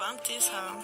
Bump this hoe.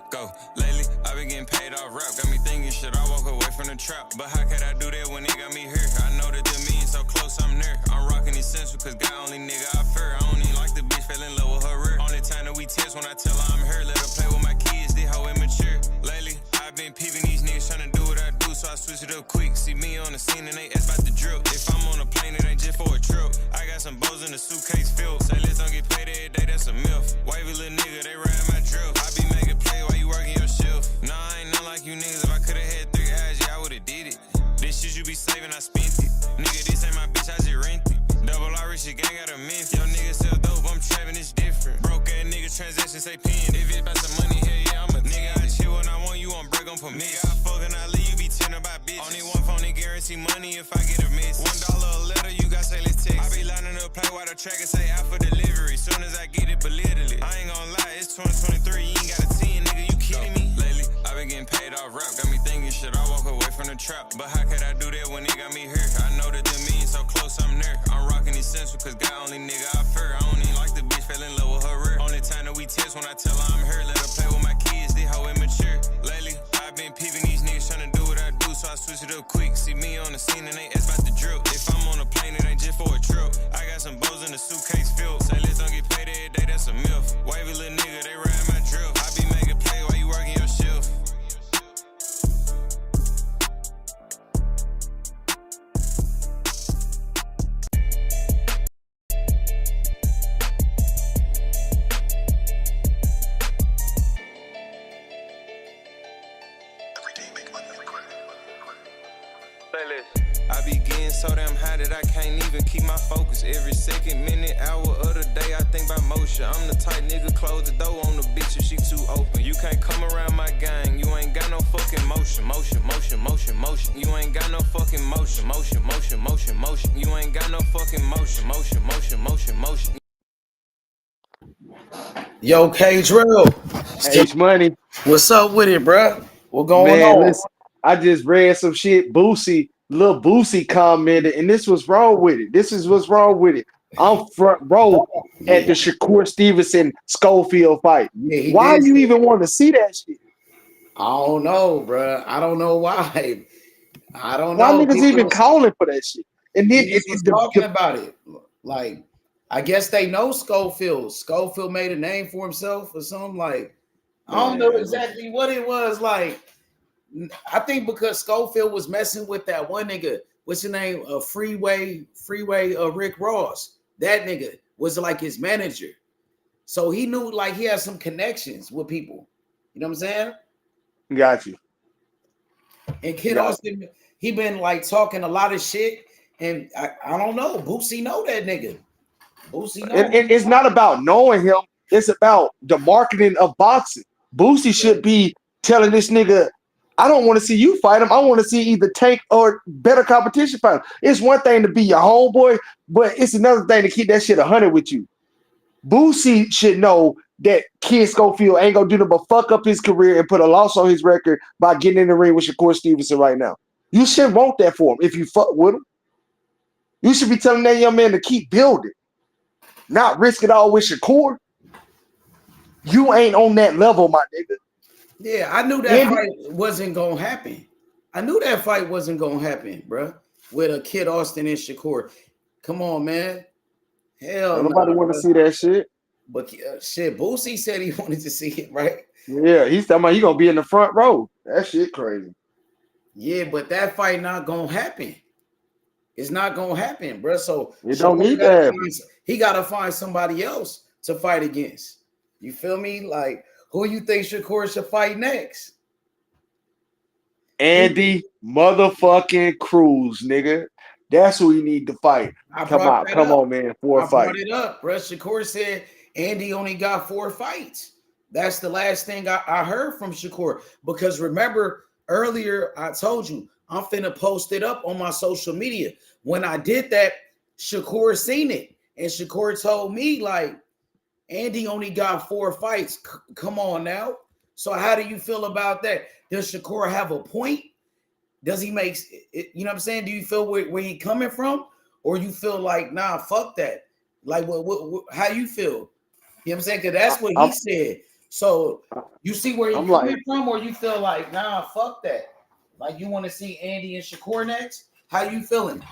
Go. Lately, I been getting paid off rap. Got me thinking, should I walk away from the trap? But how could I do that when it got me here? I know that the means so close, I'm near. I'm rocking essential, cause God only nigga I fear. I don't even like the bitch, fell in love with her rear. Only time that we test when I tell her I'm here. Let her play with my kids, this hoe immature. Lately, I've been peeping these niggas trying to do what I do, so I switch it up quick. See me on the scene and they ask about the drill. If I'm on a plane, it ain't just for a trip. I got some bows in the suitcase filled. Say let's don't get paid every day, that's a myth. Wavy little nigga, they ride my drill. I be making play while you working your shift. Nah, I ain't not like you niggas. If I could've had 3 eyes, yeah, I would've did it. This shit you be saving, I spent it. Nigga, this ain't my bitch, I just rent it. Double R rich gang got a mint. Yo nigga sell dope, I'm trapping, it's different. Broke ass nigga transaction say pin. If it's about some money, hell yeah, I'm a nigga. I chill when I want you, I'm break on permit. Nigga, I fuck and I leave, you be tender by bitches. Only one phone, they guarantee money if I get a miss. $1 a letter, you got say let's text. I be lining up play while the tracker say out for delivery. Soon as I get it, belittle it. I ain't gon' lie, it's 2023, you ain't got a 10, nigga, you kidding me? Lately, I been getting paid off rap. Got me thinking, should I walk away from the trap? But how could I do that when it got me here? I know that the means so close, I'm near. I'm rocking essential, cause God only nigga I fear. I don't even like the bitch, fell in love with her rear. Only time that we test when I tell her I'm here. Let her play with my kids, this hoe immature. Lately, I've been peeping these niggas trying to do what I do, so I switch it up quick. See me on the scene and they ask about the drill. If I'm on a plane, it ain't just for a trip. I got some bows in the suitcase filled. Say let's don't get paid every day, that's a myth. Wavy little nigga, they ride my drill. I be making play while you working your shift. I be getting so damn high that I can't even keep my focus. Every second, minute, hour of the day, I think about motion. I'm the type nigga, close the door on the bitch if she too open. You can't come around my gang, you ain't got no fucking motion. Motion, motion, motion, motion. You ain't got no fucking motion. Motion, motion, motion, motion. You ain't got no fucking motion. Motion, motion, motion, motion. Yo, K Drill. H Money. What's up with it, bruh? What going Man, on? listen, I just read some shit. Lil Boosie commented, and this was wrong with it. This is what's wrong with it. I'm front row at the Shakur Stevenson Schofield fight. Yeah, Why you even want to see that shit? I don't know, bruh. I don't know why. I don't Why know. niggas even calling for that shit? And then it's talking about it. Like, I guess they know Schofield. Schofield made a name for himself or something. Like, I don't know exactly what it was. Like, I think because Schofield was messing with that one nigga, what's his name? Freeway, Rick Ross. That nigga was like his manager. So he knew like he had some connections with people. You know what I'm saying? Got you. And Kid Austin, he been like talking a lot of shit. And I don't know. Boosie know that nigga. Boosie know. And it's not about knowing him. It's about the marketing of boxing. Boosie should be telling this nigga, I don't want to see you fight him. I want to see either Tank or better competition fight him. It's one thing to be your homeboy, but it's another thing to keep that shit 100 with you. Boosie should know that Kid Schofield ain't gonna do nothing but fuck up his career and put a loss on his record by getting in the ring with Shakur Stevenson right now. You should want that for him if you fuck with him. You should be telling that young man to keep building, not risk it all with Shakur. You ain't on that level, my nigga. Yeah, I knew that fight wasn't gonna happen. I knew that fight wasn't gonna happen, bro. With a Kid Austin and Shakur. Come on, man. Hell, nobody want to see that shit. But shit, Boosie said he wanted to see it, right? Yeah, he's talking about he gonna be in the front row. That shit crazy. Yeah, but that fight not gonna happen. It's not gonna happen, bro. So you don't need that. He gotta find somebody else to fight against. You feel me? Like, who you think Shakur should fight next? Andy motherfucking Cruz, nigga. That's who he need to fight. Come on, man. 4 fights. I brought it up, bro. Shakur said Andy only got 4 fights. That's the last thing I heard from Shakur. Because remember, earlier I told you, I'm finna post it up on my social media. When I did that, Shakur seen it. And Shakur told me, like, Andy only got 4 fights. Come on now. So how do you feel about that? Does Shakur have a point? Does he make it? You know what I'm saying? Do you feel where he coming from? or you feel like, nah, fuck that? Like, what how you feel? You know what I'm saying? Because that's what he said. So you see where he's coming from, or you feel like, nah, fuck that? Like, you want to see Andy and Shakur next? How you feeling?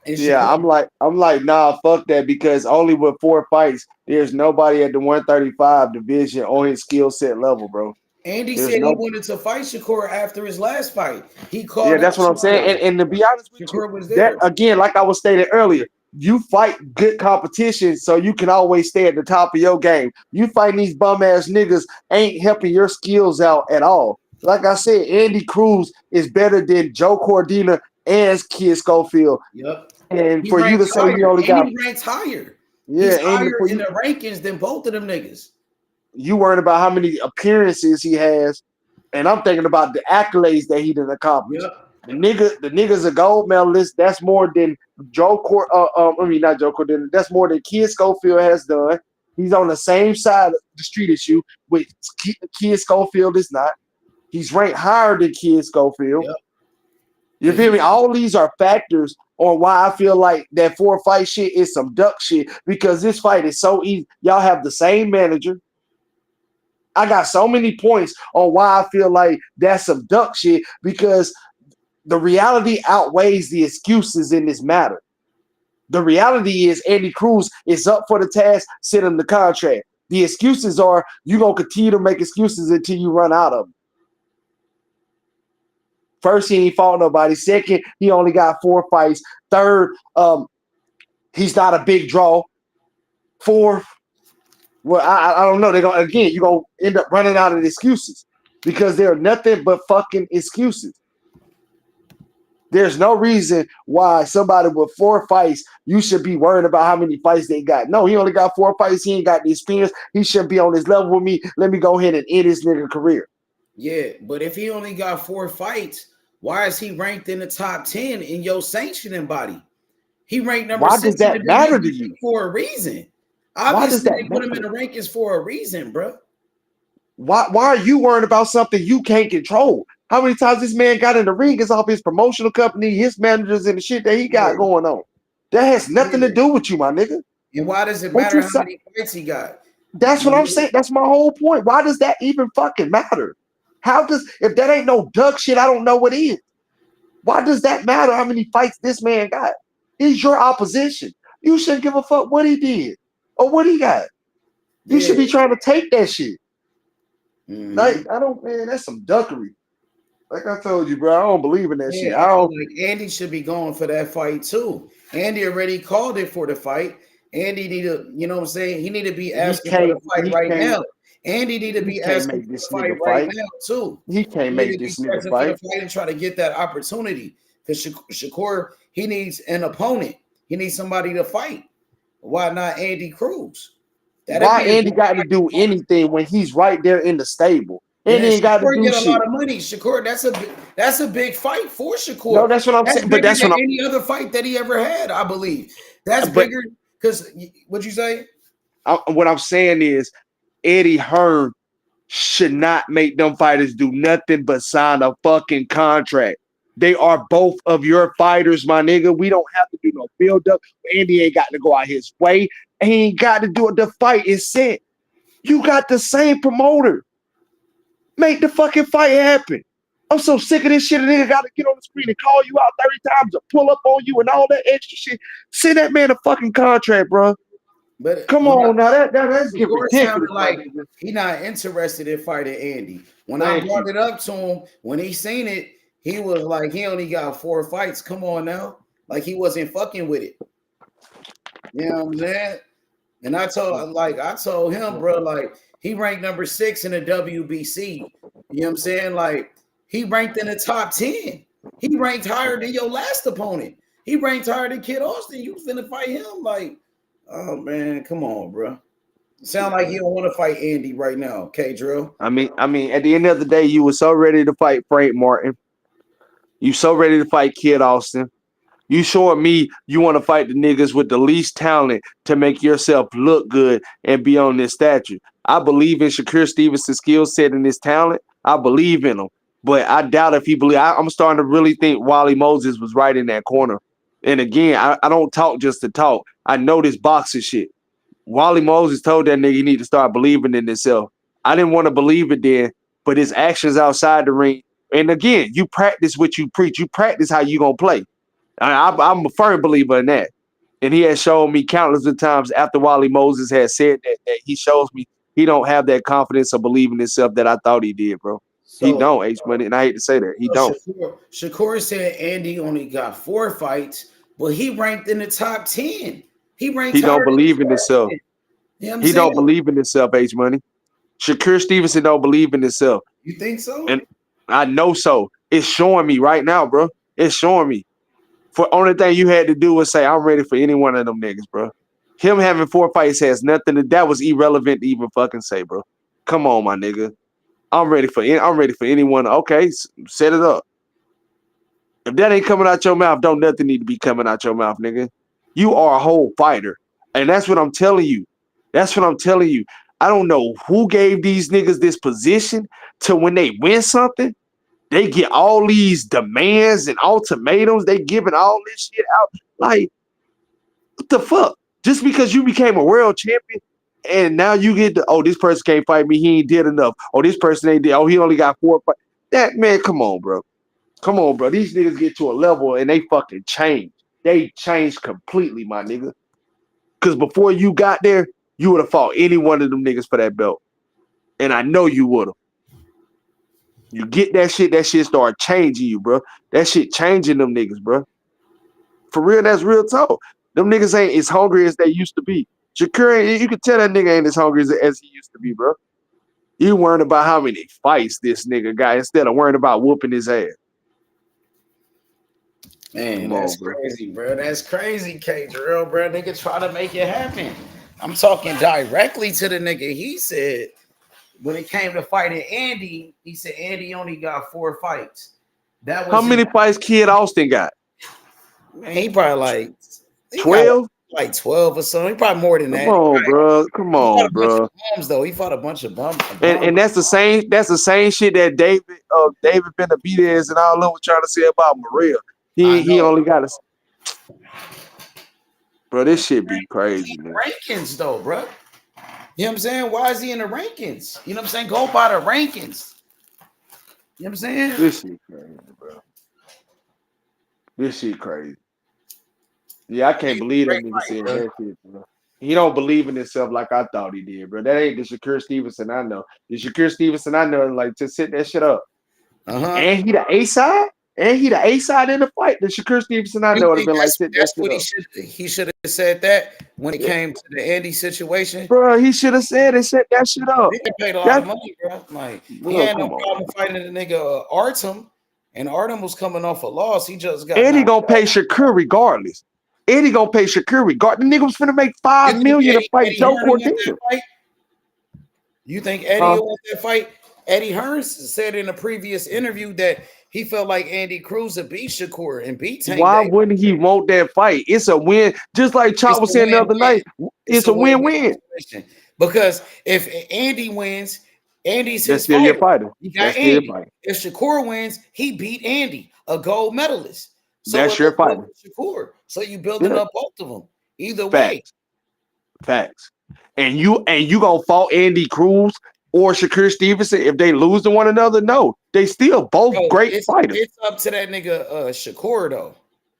Yeah, I'm like, nah, fuck that, because only with 4 fights, there's nobody at the 135 division on his skill set level, bro. Andy said he wanted to fight Shakur after his last fight. He called. Yeah, that's what I'm saying. And to be honest with Shakur you, was that there. again, like I was stating earlier, you fight good competition so you can always stay at the top of your game. You fighting these bum ass niggas ain't helping your skills out at all. Like I said, Andy Cruz is better than Joe Cordina and Kid Schofield. Yep. And He for you to say higher. he only got, he ranks higher. yeah, He's and higher in the rankings than both of them niggas. You worrying about how many appearances he has, and I'm thinking about the accolades that he done accomplished. Yep. The nigga's a gold medalist. That's more than not Joe Cordina. That's more than Kid Schofield has done. He's on the same side of the street as you, but Kid Schofield is not. He's ranked higher than Kid Schofield. Yep. You feel me? All these are factors on why I feel like that 4 fight shit is some duck shit, because this fight is so easy. Y'all have the same manager. I got so many points on why I feel like that's some duck shit, because the reality outweighs the excuses in this matter. The reality is Andy Cruz is up for the task, send him the contract. The excuses are you're going to continue to make excuses until you run out of them. First, he ain't fought nobody. Second, he only got 4 fights. Third, he's not a big draw. Fourth, well, I don't know. You're going to end up running out of excuses, because they're nothing but fucking excuses. There's no reason why somebody with 4 fights, you should be worrying about how many fights they got. No, he only got 4 fights. He ain't got the experience. He shouldn't be on this level with me. Let me go ahead and end his nigga career. Yeah, but if he only got 4 fights, why is he ranked in the top 10 in your sanctioning body? He ranked number 6. Why does that matter to you? For a reason. Obviously, they put him in the rankings for a reason, bro. Why are you worrying about something you can't control? How many times this man got in the ring is off his promotional company, his managers, and the shit that he got going on. That has nothing to do with you, my nigga. And why does it matter how many fights he got? That's what I'm saying. That's my whole point. Why does that even fucking matter? If that ain't no duck shit, I don't know what is. Why does that matter how many fights this man got? He's your opposition. You shouldn't give a fuck what he did or what he got. You should be trying to take that shit. Mm-hmm. Like, that's some duckery. Like I told you, bro, I don't believe in that shit. I don't. Like, Andy should be going for that fight too. Andy already called it for the fight. Andy need to, you know what I'm saying? He need to be asking for the fight right now. Andy need to be asking for the fight right now too. He can't make this nigga fight and try to get that opportunity. Because Shakur, he needs an opponent. He needs somebody to fight. Why not Andy Cruz? Why Andy got to do anything when he's right there in the stable? And he ain't got to do get shit. A lot of money. Shakur, that's a big fight for Shakur. No, that's what I'm saying. But that's what any other fight that he ever had, I believe. That's bigger. Because what'd you say? What I'm saying is Eddie Hearn should not make them fighters do nothing but sign a fucking contract. They are both of your fighters, my nigga. We don't have to do no build up. Andy ain't got to go out his way. He ain't got to do it. The fight is set. You got the same promoter. Make the fucking fight happen. I'm so sick of this shit. A nigga got to get on the screen and call you out 30 times to pull up on you and all that extra shit. Send that man a fucking contract, bro. But come on now, that's ridiculous. Like he not interested in fighting Andy. When I brought it up to him, when he seen it, he was like, he only got 4 fights. Come on now, like he wasn't fucking with it. You know what I'm saying? And I told him, bro, like he ranked number 6 in the WBC. You know what I'm saying? Like he ranked in the top 10. He ranked higher than your last opponent. He ranked higher than Kid Austin. You finna fight him? Like, oh man, come on, bro. Sound like you don't want to fight Andy right now, K-Drill. I mean, at the end of the day, you were so ready to fight Frank Martin. You so ready to fight Kid Austin. You showing me you want to fight the niggas with the least talent to make yourself look good and be on this stature. I believe in Shakur Stevenson's skill set and his talent. I believe in him. But I doubt if he believes. I'm starting to really think Wally Moses was right in that corner. And again, I don't talk just to talk. I know this boxing shit. Wally Moses told that nigga he need to start believing in himself. I didn't want to believe it then, but his actions outside the ring. And again, you practice what you preach. You practice how you gonna play. I'm a firm believer in that. And he has shown me countless of times after Wally Moses has said that he shows me he don't have that confidence or believe in himself that I thought he did, bro. He So, don't, H Money, and I hate to say that. He don't. Shakur said Andy only got 4 fights, but he ranked in the top 10. He ranked He don't higher than believe in himself. You know what I'm He saying? don't believe in himself, H Money. Shakur Stevenson don't believe in himself. You think so? And I know so. It's showing me right now, bro. It's showing me. For only thing you had to do was say, I'm ready for any one of them niggas, bro. Him having 4 fights has nothing to that was irrelevant to even fucking say, bro. Come on, my nigga. I'm ready for anyone. Okay, set it up. If that ain't coming out your mouth, don't nothing need to be coming out your mouth, nigga. You are a whole fighter. And that's what I'm telling you. That's what I'm telling you. I don't know who gave these niggas this position to when they win something, they get all these demands and ultimatums. They giving all this shit out. Like, what the fuck? Just because you became a world champion and now you get the, oh, this person can't fight me. He ain't did enough. Oh, this person ain't did. Oh, he only got 4 fights. That, man, come on, bro. Come on, bro. These niggas get to a level and they fucking change. They change completely, my nigga. Because before you got there, you would have fought any one of them niggas for that belt. And I know you would have. You get that shit start changing you, bro. That shit changing them niggas, bro. For real, that's real talk. Them niggas ain't as hungry as they used to be. Shakur, you can tell that nigga ain't as hungry as he used to be, bro. You worrying about how many fights this nigga got instead of worrying about whooping his ass. Man, that's crazy, bro. That's crazy, K-Drill, bro. Nigga try to make it happen. I'm talking directly to the nigga. He said when it came to fighting Andy, he said Andy only got 4 fights. That was how many fights Kid Austin got? Man, he probably like 12, like 12 or something. He probably more than that. Come on, bro. Come on, bro. Bums, though. He fought a bunch of bums. And that's the same. That's the same shit that David Benavidez and all of them was trying to say about Maria. He only got a. Bro, this shit be crazy, man. Rankings, though, bro. You know what I'm saying? Why is he in the rankings? You know what I'm saying? Go by the rankings. You know what I'm saying? This shit crazy, bro. This shit crazy. Yeah, I can't believe that nigga saying that shit, bro. He don't believe in himself like I thought he did, bro. That ain't the Shakur Stevenson I know. The Shakur Stevenson I know, like, just sit that shit up. And he the A side? And he the A side in the fight. The Shakur Stevenson I know would have been like, sit that shit up. He should have said that when it came to the Andy situation. Bro, he should have said and set that shit up. He paid a lot of money, bro. Like, he had no problem fighting the nigga Artem. And Artem was coming off a loss. He just got. Eddie gonna pay Shakur regardless. Eddie gonna pay Shakur regardless. The nigga was finna make $5 million to fight Joe Cortez. You think Eddie won that fight? Eddie Hearns said in a previous interview that he felt like Andy Cruz would beat Shakur and beat Tank. Why wouldn't he want that fight? It's a win. Just like Chop was saying the other night, it's a win-win. Because if Andy wins, Andy's his still your fighter. He got Andy. If Shakur wins, he beat Andy, a gold medalist. So that's your fighter. Shakur. So you building up both of them. Either way. Facts. And you gonna fight Andy Cruz or Shakur Stevenson if they lose to one another? No, they still both great fighters. It's up to that nigga Shakur though.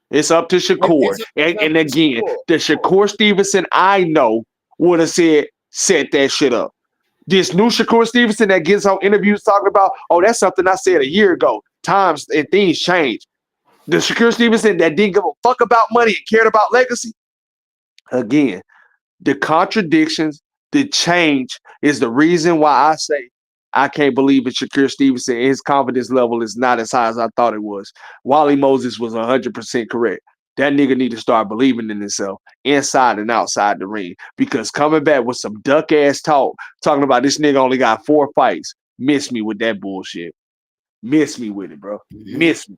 It's up to Shakur. And again, the Shakur Stevenson I know would have set that shit up. This new Shakur Stevenson that gets on interviews talking about, oh, that's something I said a year ago. Times and things change. The Shakur Stevenson that didn't give a fuck about money and cared about legacy. Again, the contradictions, the change is the reason why I say I can't believe in Shakur Stevenson. His confidence level is not as high as I thought it was. Wally Moses was 100% correct. That nigga need to start believing in himself inside and outside the ring. Because coming back with some duck ass talk, talking about this nigga only got 4 fights, miss me with that bullshit. Miss me with it, bro. Miss me.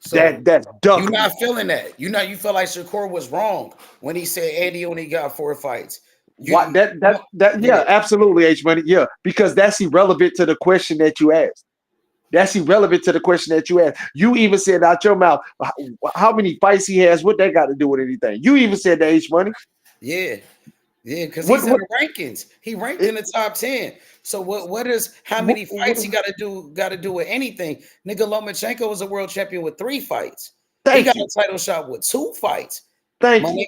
So that's duck. You're not feeling that. You feel like Shakur was wrong when he said Andy only got 4 fights. Yeah, absolutely, H Money. Yeah, because that's irrelevant to the question that you asked. That's irrelevant to the question that you asked. You even said out your mouth how many fights he has. What that got to do with anything? You even said the H Money. Yeah, because What? he's in the rankings. He ranked in the top 10. So what is how many fights he got to do with anything? Nigga Lomachenko was a world champion with 3 fights. He got a title shot with 2 fights. Thank you.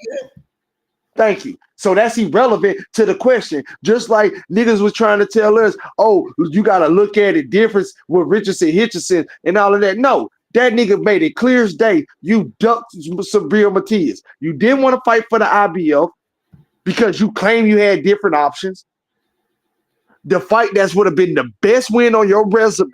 Thank you. So that's irrelevant to the question. Just like niggas was trying to tell us, oh, you got to look at it difference with Richardson, Hitchison, and all of that. No, that nigga made it clear as day. You ducked Sabrina Matias. You didn't want to fight for the IBF because you claim you had different options. The fight that would have been the best win on your resume.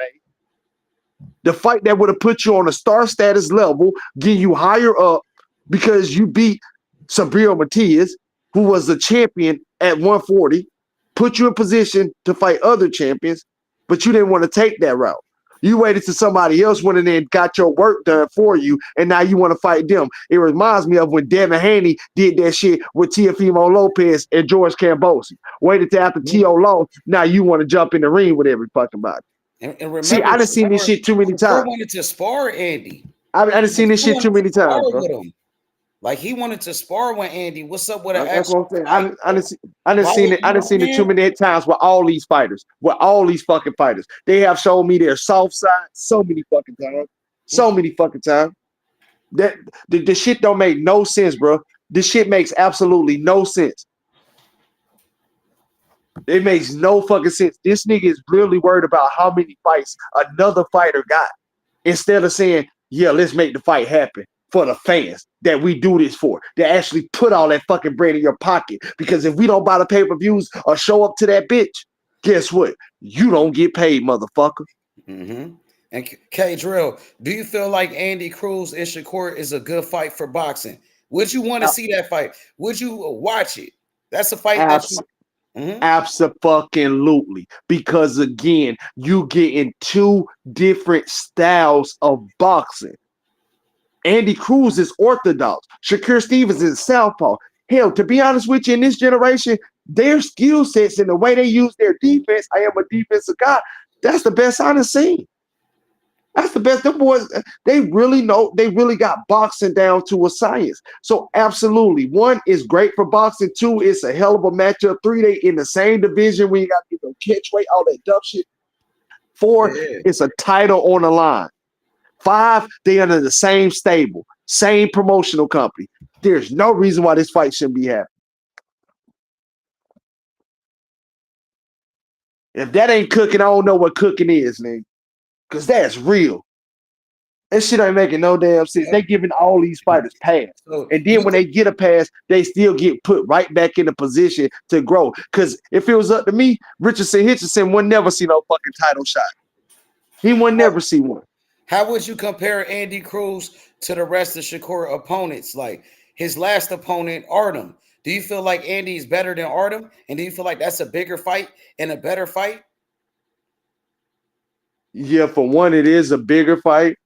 The fight that would have put you on a star status level, get you higher up because you beat Sabrina Matias, who was the champion at 140, put you in position to fight other champions, but you didn't want to take that route. You waited till somebody else went in there and got your work done for you, and now you want to fight them. It reminds me of when Devin Haney did that shit with Teofimo Lopez and George Cambosi. Waited till after T.O. Long, now you want to jump in the ring with every fucking body. And remember, see, I done seen this shit too many times. He wanted to spar Andy. I done seen this shit too many times, bro. Like he wanted to spar with Andy. What's up with an actual? I done seen it too many times with all these fighters, with all these fucking fighters. They have shown me their soft side so many fucking times. That the shit don't make no sense, bro. This shit makes absolutely no sense. It makes no fucking sense. This nigga is really worried about how many fights another fighter got, instead of saying, "Yeah, let's make the fight happen for the fans that we do this for, that actually put all that fucking bread in your pocket. Because if we don't buy the pay-per-views or show up to that bitch, guess what? You don't get paid, motherfucker." Mm-hmm. And K Drill, do you feel like Andy Cruz and Shakur is a good fight for boxing? Would you want to see that fight? Would you watch it? That's a fight Absolutely. Because again, you get in 2 different styles of boxing. Andy Cruz is orthodox. Shakur Stevenson is southpaw. Hell, to be honest with you, in this generation, their skill sets and the way they use their defense, I am a defensive guy, that's the best I've seen. That's the best. Them boys, they really know, they really got boxing down to a science. So absolutely. 1 is great for boxing. 2, it's a hell of a matchup. 3, they in the same division when you got to catch weight, all that dumb shit. 4, it's a title on the line. 5, they under the same stable, same promotional company. There's no reason why this fight shouldn't be happening. If that ain't cooking, I don't know what cooking is, nigga. Because that's real. That shit ain't making no damn sense. They giving all these fighters pass. And then when they get a pass, they still get put right back in the position to grow. Because if it was up to me, Richardson Hitchison would never see no fucking title shot. He would never see one. How would you compare Andy Cruz to the rest of Shakur opponents? Like his last opponent, Artem. Do you feel like Andy is better than Artem? And do you feel like that's a bigger fight and a better fight? Yeah, for 1, it is a bigger fight.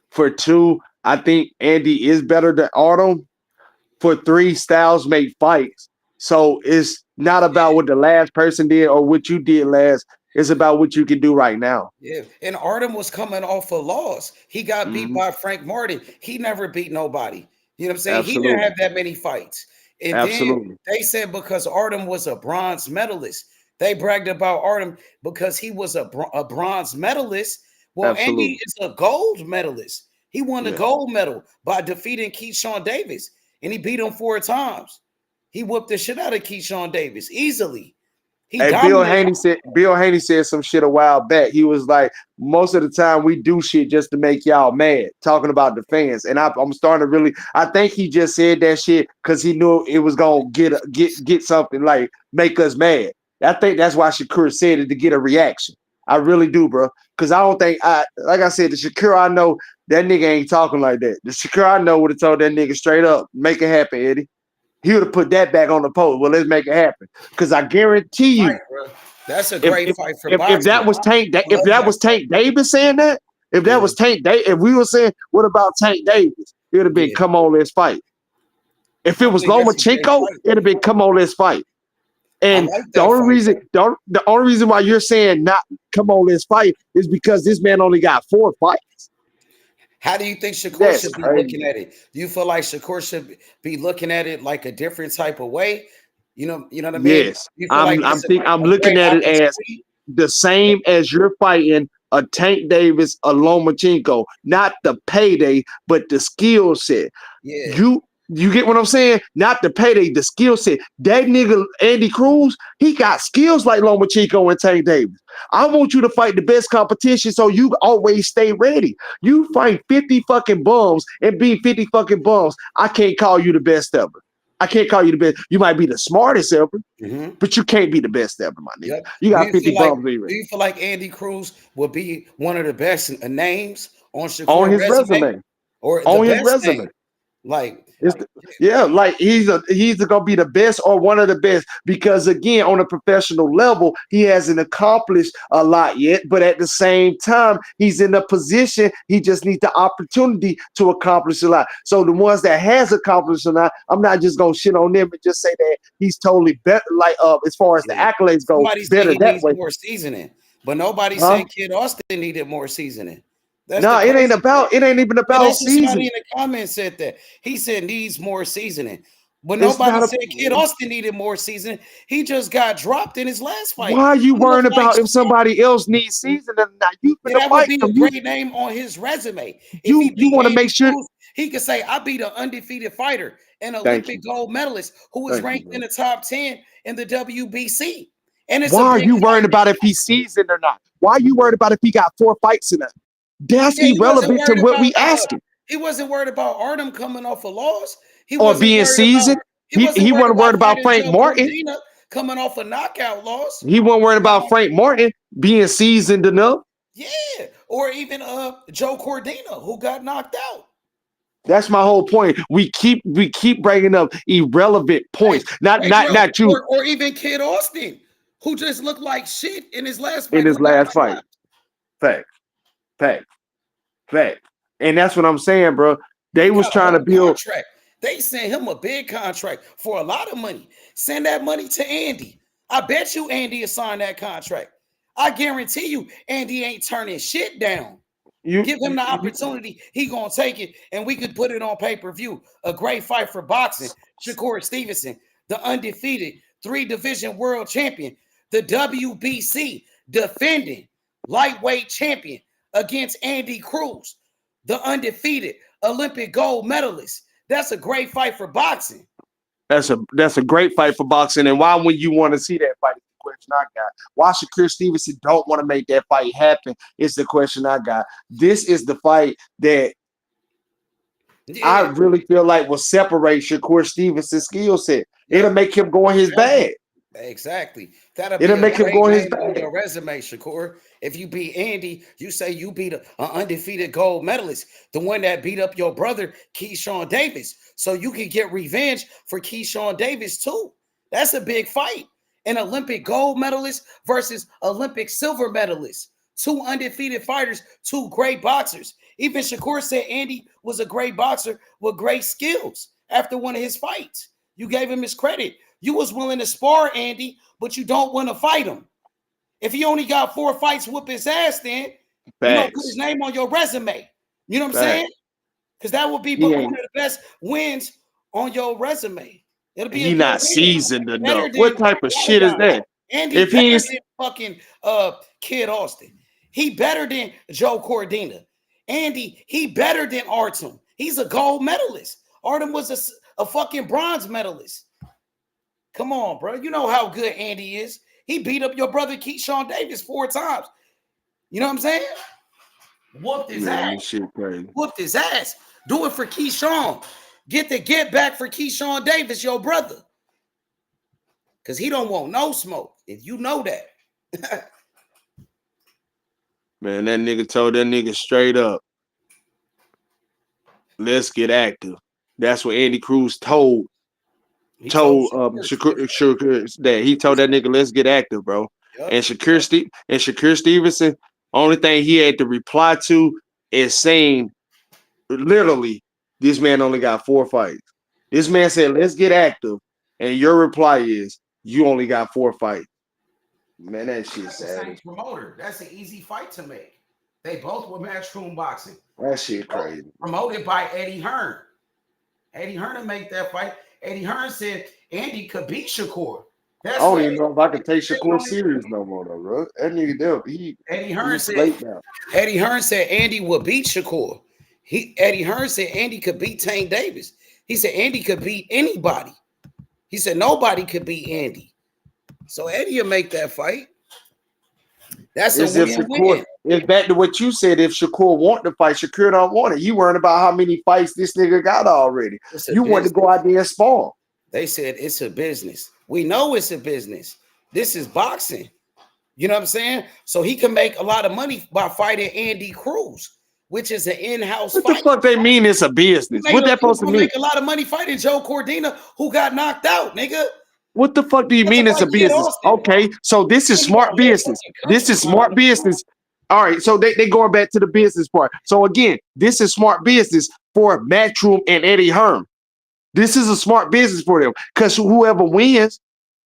For 2, I think Andy is better than Artem. For 3, styles make fights. So it's not about what the last person did or what you did last. It's about what you can do right now. Yeah, and Artem was coming off a loss. He got beat by Frank Martin. He never beat nobody. You know what I'm saying? Absolutely. He didn't have that many fights. And then they said because Artem was a bronze medalist, they bragged about Artem because he was a bronze medalist. Well, Andy is a gold medalist. He won the gold medal by defeating Keyshawn Davis, and he beat him 4 times. He whooped the shit out of Keyshawn Davis easily. Bill Haney said some shit a while back. He was like, most of the time we do shit just to make y'all mad, talking about the fans. And I'm starting to really, I think he just said that shit because he knew it was gonna get something like make us mad. I think that's why Shakur said it, to get a reaction. I really do, bro. Because I don't think like I said, the Shakur I know, that nigga ain't talking like that. The Shakur I know would have told that nigga straight up, make it happen, Eddie. He would have put that back on the post. Well, let's make it happen. Because I guarantee you, that's a great fight for boxing. If that was Tank Davis saying that, if we were saying, what about Tank Davis? It would have been, come on, let's fight. If it was Lomachenko, it'd have been, come on, let's fight. And like the that only fight. reason, the only reason why you're saying not come on, let's fight is because this man only got 4 fights. How do you think Shakur That's should be crazy. looking at it? Do you feel like Shakur should be looking at it like a different type of way? You know what I mean? Yes, You feel like it's I'm a great looking at it as opportunity? the same as you're fighting a Tank Davis, a Lomachenko, not the payday, but the skill set. Yeah. You get what I'm saying? Not the payday, the skill set. That nigga Andy Cruz, he got skills like Lomachenko and Tank Davis. I want you to fight the best competition so you always stay ready. You fight 50 fucking bums and beat 50 fucking bums. I can't call you the best ever. I can't call you the best. You might be the smartest ever, Mm-hmm. but you can't be the best ever, my nigga. Yep. You got 50 bums Do anyway. you feel like Andy Cruz will be one of the best names on On Shakur his resume, resume. or the On his best resume. name? Like, Yeah, like he's gonna be the best or one of the best because again, on a professional level, he hasn't accomplished a lot yet, but at the same time, he's in a position he just needs the opportunity to accomplish a lot. So the ones that has accomplished a lot, I'm not just gonna shit on them and just say that he's totally better. Like as far as the yeah. accolades go, Somebody say better he that needs way, more seasoning, but nobody huh? said Kid Austin needed more seasoning. That's the No, crazy part. it ain't even Yeah, about that's what somebody season. in the comments said that. He said needs more seasoning. But It's nobody not a said Kid Austin needed more seasoning. He just got dropped in his last fight. why are you He worrying looked like about if shit. somebody else needs season or not? You Yeah, finna that would fight be them. a great name on his resume. If he You beat want to make Andy sure. Cruz, he could say, I beat an undefeated fighter, an Thank Olympic you. gold medalist who was Thank you, ranked in bro. the top 10 in the WBC. And it's Why a are big you fight. worried about if he's seasoned or not? Why are you worried about if he got 4 fights in it? That's Yeah, irrelevant to what we asking. he wasn't worried about Artem coming off a loss. He Or wasn't being worried about seasoned. he wasn't He worried wasn't worried about about fighting Frank Joe Martin. Cordina coming off a knockout loss. He wasn't worried about Frank Martin being seasoned enough. Yeah, or even Joe Cordina who got knocked out. That's my whole point. We keep bringing up irrelevant points. Hey, bro, Not you or even Kid Austin, who just looked like shit in his last in fight his when he got last fight. dropped. Fact. Fact. Fact. And that's what I'm saying, bro. They He was got a trying to whole build. contract. They sent him a big contract for a lot of money. Send that money to Andy. I bet you Andy will sign that contract. I guarantee you Andy ain't turning shit down. Give him the opportunity. He gonna take it, and we could put it on pay-per-view. A great fight for boxing. Shakur Stevenson, the undefeated 3-division world champion, the WBC defending lightweight champion against Andy Cruz, the undefeated Olympic gold medalist. That's a great fight for boxing. That's a great fight for boxing. And why would you want to see that fight? Is the question I got. Why Shakur Stevenson don't want to make that fight happen? Is the question I got. This is the fight that I Yeah, really feel like will separate Shakur Stevenson's skill set. It'll yep. make him go in his bag. Exactly. That'll be It'll a make him great go in his name on bag. your resume, Shakur. If you beat Andy, you say you beat an undefeated gold medalist, the one that beat up your brother, Keyshawn Davis. So you can get revenge for Keyshawn Davis too. That's a big fight. An Olympic gold medalist versus Olympic silver medalist. 2 undefeated fighters, 2 great boxers. Even Shakur said Andy was a great boxer with great skills after one of his fights. You gave him his credit. You was willing to spar Andy, but you don't want to fight him. If he only got 4 fights, whoop his ass, then you don't put his name on your resume. You know what I'm saying? Because that would be one of the best wins on your resume. It'll be a He good not win. seasoned Better enough. What than type of shit is that? Andy If he better is than fucking Kid Austin. He better than Joe Cordina. Andy, he better than Artem. He's a gold medalist. Artem was a fucking bronze medalist. Come on, bro. You know how good Andy is. He beat up your brother Keyshawn Davis 4 times. You know what I'm saying? Whooped his ass. This shit crazy. Whooped his ass. Do it for Keyshawn. Get the get back for Keyshawn Davis, your brother. Because he don't want no smoke. If you know that. Man, that nigga told that nigga straight up, let's get active. That's what Andy Cruz told Shakur that he told that nigga, let's get active, bro. Yep. And Shakur Stevenson, only thing he had to reply to is saying, literally, this man only got 4 fights. This man said, let's get active. And your reply is, You only got 4 fights. Man, that shit That's the same savage. promoter. That's an easy fight to make. They both were Matchroom Boxing. That shit crazy. Promoted by Eddie Hearn. Eddie Hearn to make that fight. Eddie Hearn said Andy could beat Shakur. I don't even know if I can take Shakur serious no more, though, bro. That nigga there, Eddie Hearn said Andy would beat Shakur. Eddie Hearn said Andy could beat Tank Davis. He said Andy could beat anybody. He said nobody could beat Andy. So Eddie will make that fight. That's a win-win. It's back to what you said. If Shakur want to fight, Shakur don't want it. You worrying about how many fights this nigga got already. You want to go out there and spawn. They said it's a business. We know it's a business. This is boxing. You know what I'm saying? So he can make a lot of money by fighting Andy Cruz, which is an in-house fight. What the fuck they mean it's a business? What that supposed to mean? Make a lot of money fighting Joe Cordina, who got knocked out, nigga. What the fuck do you mean it's a business? Okay, so this is smart business. This is smart business. All right, so they going back to the business part. So again, this is smart business for Matchroom and Eddie Hearn. This is a smart business for them because whoever wins,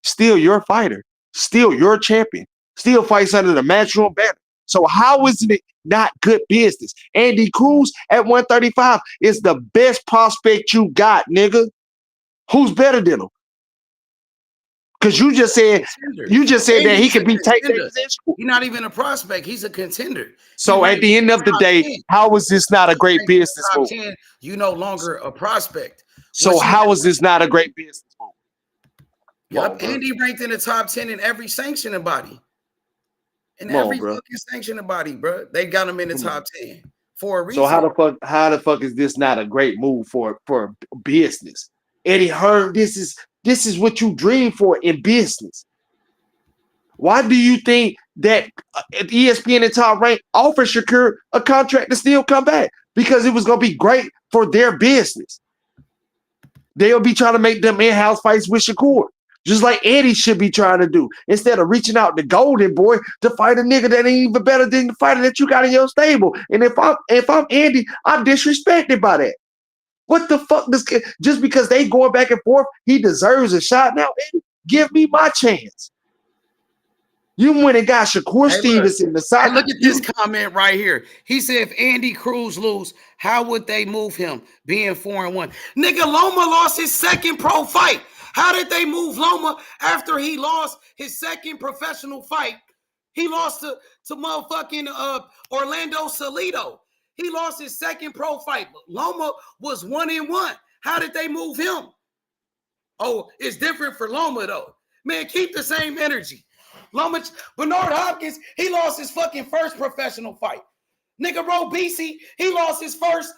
still your fighter, still your champion, still fights under the Matchroom banner. So how is it not good business? Andy Cruz at 135 is the best prospect you got, nigga. Who's better than him? Because you just said that he could be taken. He's not even a prospect. He's a contender. So at the end of the day, how is this not a great business move? You no longer a prospect. So how is this not a great business move? Yep, Andy ranked in the top 10 in every sanctioning body. In every fucking sanctioning body, bro. They got him in the top 10 for a reason. So how the fuck is this not a great move for business? Eddie Hearn, this is what you dream for in business. Why do you think that ESPN and Top Rank offered Shakur a contract to still come back? Because it was going to be great for their business. They'll be trying to make them in-house fights with Shakur, just like Eddie should be trying to do, instead of reaching out to Golden Boy to fight a nigga that ain't even better than the fighter that you got in your stable. And if I'm Andy, I'm disrespected by that. What the fuck? Just because they going back and forth, he deserves a shot. Now, Eddie, give me my chance. You went and got Shakur Stevenson in the side. Look at this comment right here. He said, if Andy Cruz lose, how would they move him being 4-1? Nigga, Loma lost his second pro fight. How did they move Loma after he lost his second professional fight? He lost to motherfucking Orlando Salido. He lost his second pro fight. Loma was 1-1. How did they move him? Oh, it's different for Loma, though. Man, keep the same energy. Bernard Hopkins, he lost his fucking first professional fight. Nigga, Robisi, he lost his first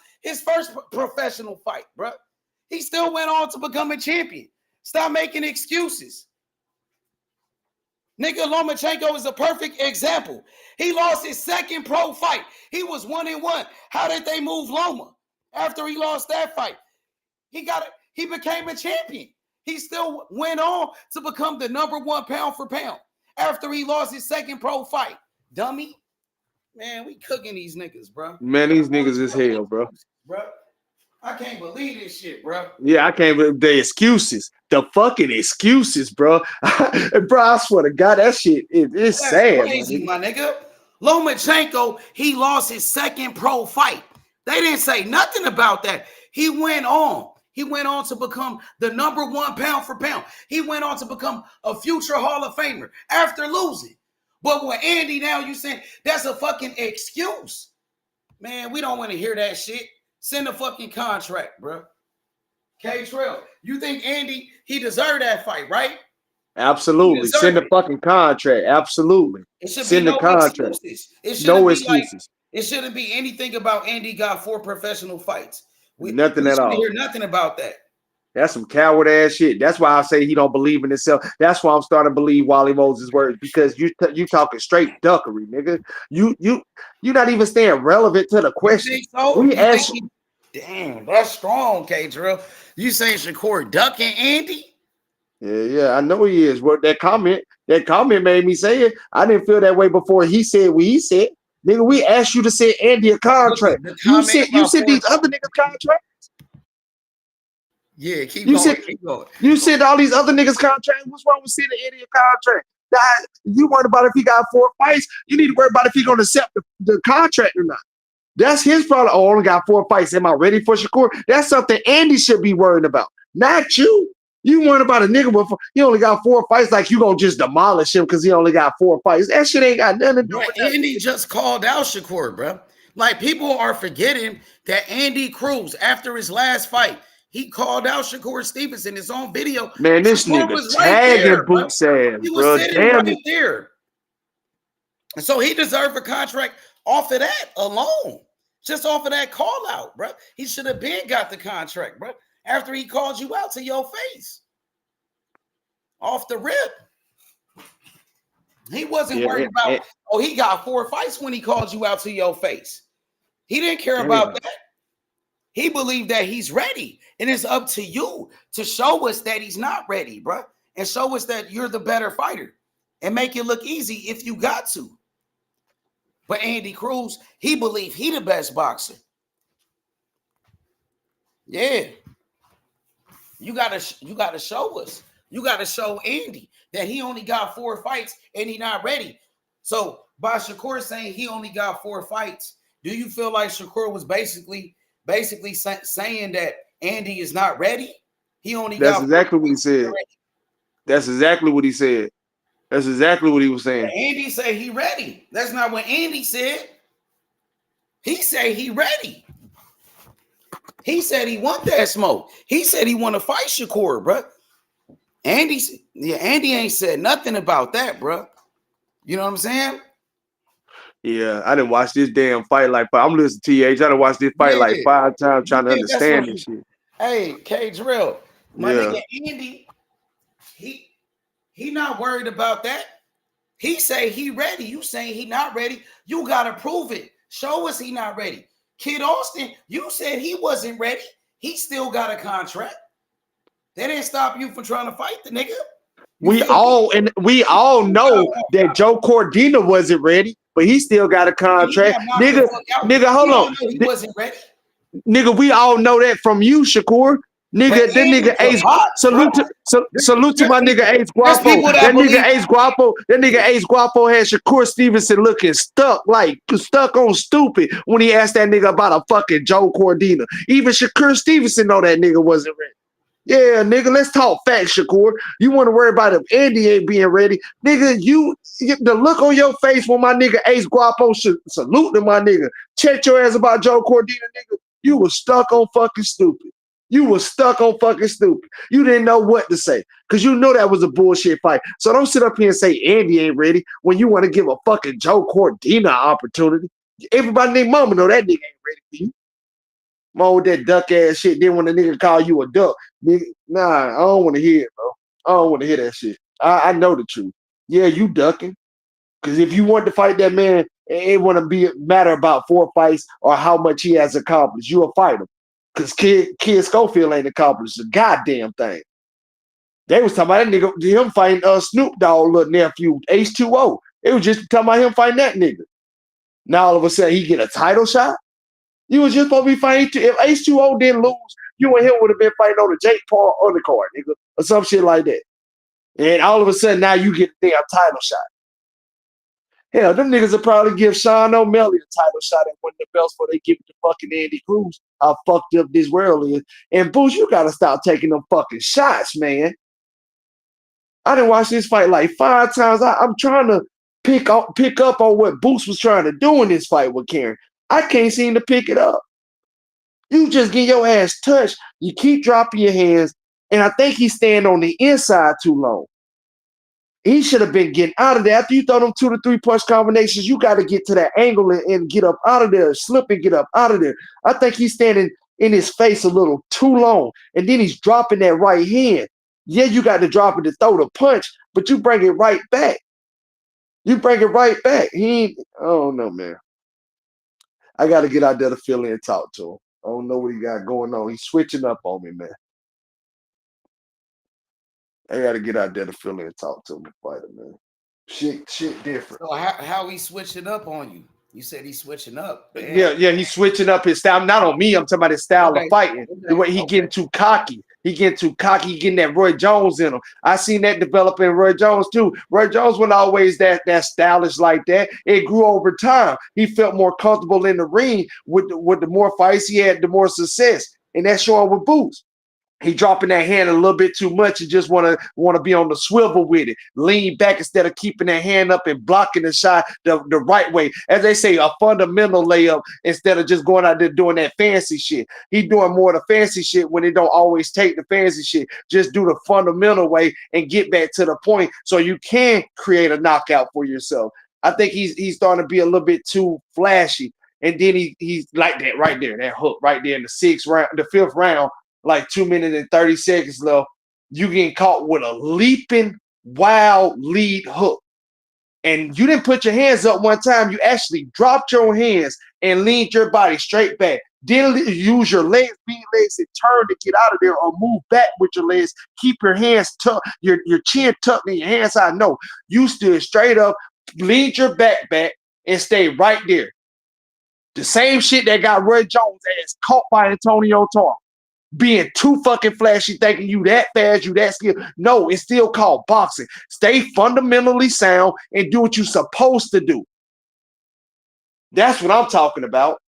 professional fight, bro. He still went on to become a champion. Stop making excuses. Nigga, Lomachenko is a perfect example. He lost his second pro fight. He was 1-1. How did they move Loma after he lost that fight? He became a champion. He still went on to become the #1 pound for pound after he lost his second pro fight. Dummy. Man, we cooking these niggas, bro. Man, these niggas is hell, bro. Bro, I can't believe this shit, bro. Yeah, I can't believe the excuses. The fucking excuses, bro. Bro, I swear to God, that shit is sad. Crazy, my nigga. Lomachenko, he lost his second pro fight. They didn't say nothing about that. He went on. He went on to become the #1 pound for pound. He went on to become a future Hall of Famer after losing. But with Andy now, you saying that's a fucking excuse. Man, we don't want to hear that shit. Send a fucking contract, bro. K-Trail, you think Andy, he deserved that fight, right? Absolutely. Send a fucking contract. Absolutely. Send the contract. No excuses. It shouldn't be anything about Andy got 4 professional fights. Nothing at all. Hear nothing about that. That's some coward ass shit. That's why I say he don't believe in himself. That's why I'm starting to believe Wally Moses' words, because you talking straight duckery, nigga. You not even staying relevant to the question. Damn, that's strong, K-Drill. You saying Shakur ducking Andy? Yeah, I know he is. Well, that comment made me say it. I didn't feel that way before he said what he said. Nigga, we asked you to send Andy a contract. You sent these other niggas contracts. Yeah, keep You going. said Keep going. you said all these other niggas contract. What's wrong with seeing the idiot contract? That you worried about if he got 4 fights. You need to worry about if he gonna accept the contract or not. That's his problem. Oh, I only got 4 fights. Am I ready for Shakur? That's something Andy should be worried about, not you. You worried about a nigga with he only got 4 fights, like you gonna just demolish him because he only got 4 fights. That shit ain't got nothing to do with that. Andy just called out Shakur, bro. Like, people are forgetting that Andy Cruz, after his last fight, he called out Shakur Stevenson in his own video. Man, this Shakur nigga was tagging there, bro. Boots ass, He was bro. sitting Damn right it. there. And so he deserved a contract off of that alone. Just off of that call out, bro. He should have been got the contract, bro. After he called you out to your face. Off the rip. He wasn't worried about, he got 4 fights when he called you out to your face. He didn't care about that. He believed that he's ready. And it's up to you to show us that he's not ready, bro. And show us that you're the better fighter. And make it look easy if you got to. But Andy Cruz, he believed he the best boxer. Yeah. You gotta show us. You gotta show Andy that he only got 4 fights and he not ready. So by Shakur saying he only got 4 fights, do you feel like Shakur was basically saying that Andy is not ready? He only That's exactly what he said. That's exactly what he said. That's exactly what he was saying. Andy said he ready. That's not what Andy said. He said he ready. He said he want that smoke. He said he want to fight Shakur, bro. Andy ain't said nothing about that, bro. You know what I'm saying? Yeah, I didn't watch this damn fight like I'm listening to TH. I done watched this fight like 5 times trying to understand this shit. Hey, K Drill, my nigga Andy, he not worried about that. He say he ready. You saying he not ready. You gotta prove it. Show us he not ready. Kid Austin, you said he wasn't ready. He still got a contract. That didn't stop you from trying to fight the nigga. We all know that Joe Cordina wasn't ready, but he still got a contract. Nigga, hold on. He wasn't ready. Nigga, we all know that from you, Shakur. Nigga, that nigga Ace. Salute to my nigga Ace Guapo. That nigga Ace Guapo had Shakur Stevenson looking stuck on stupid when he asked that nigga about a fucking Joe Cordina. Even Shakur Stevenson know that nigga wasn't ready. Yeah, nigga, let's talk facts, Shakur. You want to worry about if Andy ain't being ready. Nigga, the look on your face when my nigga Ace Guapo salute to my nigga. Check your ass about Joe Cordina, nigga. You was stuck on fucking stupid. You didn't know what to say because you know that was a bullshit fight. So don't sit up here and say Andy ain't ready when you want to give a fucking Joe Cordina opportunity. Everybody named mama know that nigga ain't ready for you. More with that duck ass shit. Then when the nigga call you a duck, nigga, nah, I don't want to hear it, bro. I don't want to hear that shit. I know the truth. Yeah, you ducking. Because if you want to fight that man, it wouldn't be a matter about 4 fights or how much he has accomplished. You'll fight him. Because Kid Schofield ain't accomplished a goddamn thing. They was talking about that nigga, him fighting Snoop Dogg little nephew, H2O. It was just talking about him fighting that nigga. Now all of a sudden he get a title shot? You was just supposed to be fighting. If H2O didn't lose, you and him would have been fighting on the Jake Paul undercard, nigga, or some shit like that. And all of a sudden now you get a damn title shot. Hell, them niggas will probably give Sean O'Malley a title shot at one of the belts before they give it to fucking Andy Cruz. How fucked up this world is. And Boots, you gotta stop taking them fucking shots, man. I done watched this fight like 5 times. I'm trying to pick up on what Boots was trying to do in this fight with Karen. I can't seem to pick it up. You just get your ass touched. You keep dropping your hands. And I think he's staying on the inside too long. He should have been getting out of there. After you throw them 2 to 3 punch combinations, you got to get to that angle and get up out of there. Slip and get up out of there. I think he's standing in his face a little too long. And then he's dropping that right hand. Yeah, you got to drop it to throw the punch, but you bring it right back. I don't know, man. I got to get out there to Philly and talk to him. I don't know what he got going on. He's switching up on me, man. I got to get out there to Philly and talk to him and fight him, man. Shit different. So how he switching up on you? You said he's switching up. Man. Yeah, he's switching up his style. Not on me. I'm talking about his style of fighting. The way he getting too cocky. He getting too cocky, getting that Roy Jones in him. I seen that develop in Roy Jones too. Roy Jones wasn't always that stylish like that. It grew over time. He felt more comfortable in the ring with the more fights he had, the more success. And that's showing with Boots. He dropping that hand a little bit too much. He just wanna be on the swivel with it. Lean back instead of keeping that hand up and blocking the shot the right way. As they say, a fundamental layup instead of just going out there doing that fancy shit. He doing more of the fancy shit when it don't always take the fancy shit. Just do the fundamental way and get back to the point so you can create a knockout for yourself. I think he's starting to be a little bit too flashy. And then he's like that right there, that hook right there in the fifth round. Like 2 minutes and 30 seconds left, you getting caught with a leaping wild lead hook. And you didn't put your hands up one time. You actually dropped your hands and leaned your body straight back. Then use your legs, being legs, and turn to get out of there or move back with your legs. Keep your hands tucked, your chin tucked in your hands. I know. You stood straight up, leaned your back, and stay right there. The same shit that got Roy Jones' ass caught by Antonio Tarver. Being too fucking flashy, thinking you that fast, you that skilled. No, it's still called boxing. Stay fundamentally sound and do what you're supposed to do. That's what I'm talking about.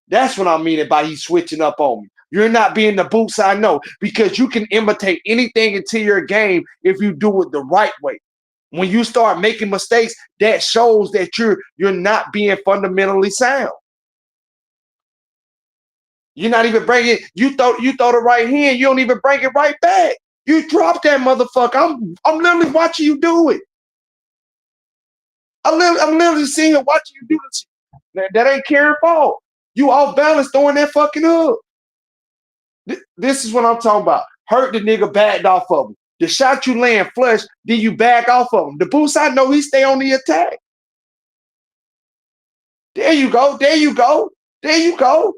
That's what I'm meaning by he's switching up on me. You're not being the Boots I know, because you can imitate anything into your game if you do it the right way. When you start making mistakes, that shows that you're not being fundamentally sound. You're not even bringing. You throw the right hand. You don't even bring it right back. You drop that motherfucker. I'm literally watching you do it. I'm literally seeing and watching you do this. That ain't Karen fault. You off balance throwing that fucking hook. This is what I'm talking about. Hurt the nigga, backed off of him. The shot you land flush, then you back off of him. The Boots I know, he stay on the attack. There you go. There you go. There you go.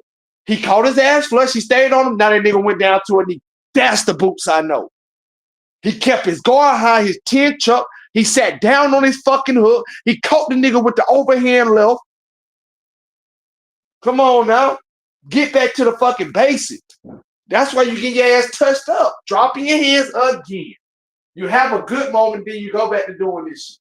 He caught his ass flush. He stayed on him. Now that nigga went down to a knee. That's the Boots I know. He kept his guard high, his chin chuck. He sat down on his fucking hook. He caught the nigga with the overhand left. Come on now. Get back to the fucking basics. That's why you get your ass touched up. Dropping your hands again. You have a good moment, then you go back to doing this shit.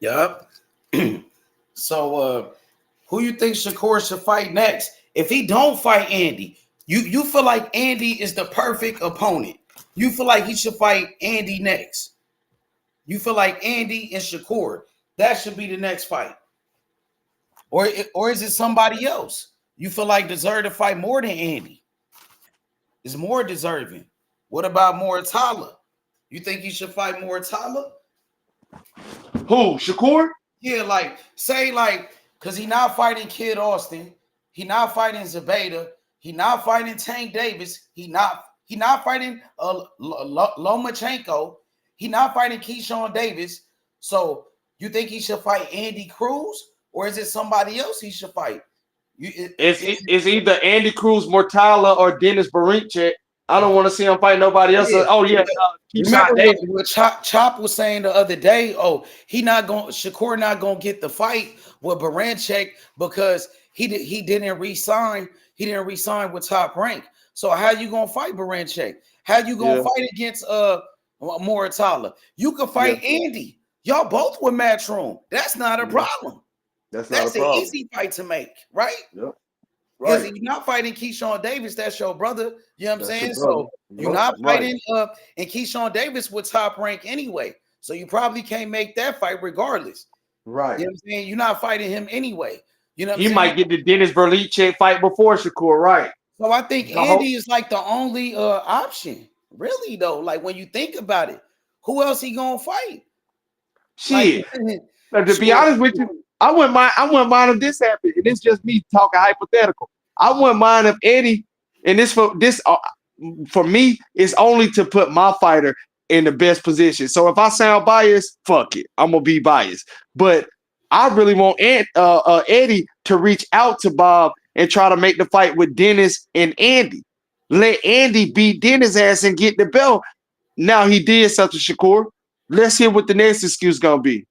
Yup. So who you think Shakur should fight next? If he don't fight Andy, you feel like Andy is the perfect opponent. You feel like he should fight Andy next. You feel like Andy and Shakur, that should be the next fight. Or is it somebody else you feel like deserve to fight more than Andy? Is more deserving. What about Moritala? You think he should fight Moritala? Who? Shakur? Yeah, like say like, because he not fighting Kid Austin, he not fighting Zabeda, he not fighting Tank Davis, he not fighting Lomachenko, he not fighting Keyshawn Davis. So you think he should fight Andy Cruz, or is it somebody else he should fight? It's either Andy Cruz, Mortala, or Dennis Berinchek. I don't want to see him fight nobody else. Yeah. Oh yeah, Remember what Chop was saying the other day? Oh, Shakur not gonna get the fight with Berinchek because he didn't resign. He didn't resign with Top Rank. So how you gonna fight Berinchek? How you gonna fight against Moritala? You can fight Andy. Y'all both with Matchroom. That's not a problem. That's an easy fight to make, right? Yep. Because you're not fighting Keyshawn Davis, that's your brother. You know what I'm saying? So you're not fighting and Keyshawn Davis with Top Rank anyway. So you probably can't make that fight regardless. Right. You know what I'm saying? You're not fighting him anyway. You know what he I'm might get the Dennis Berinchek fight before Shakur, right? So I think Andy is like the only option, really, though. Like when you think about it, who else he gonna fight? Shit. Like, to be honest with you, I wouldn't mind if this happened. And it's just me talking hypothetical. I wouldn't mind if Eddie, and this for me, is only to put my fighter in the best position. So if I sound biased, fuck it, I'm gonna be biased. But I really want Eddie to reach out to Bob and try to make the fight with Dennis and Andy. Let Andy beat Dennis' ass and get the belt. Now he did something, Shakur. Let's hear what the next excuse gonna be.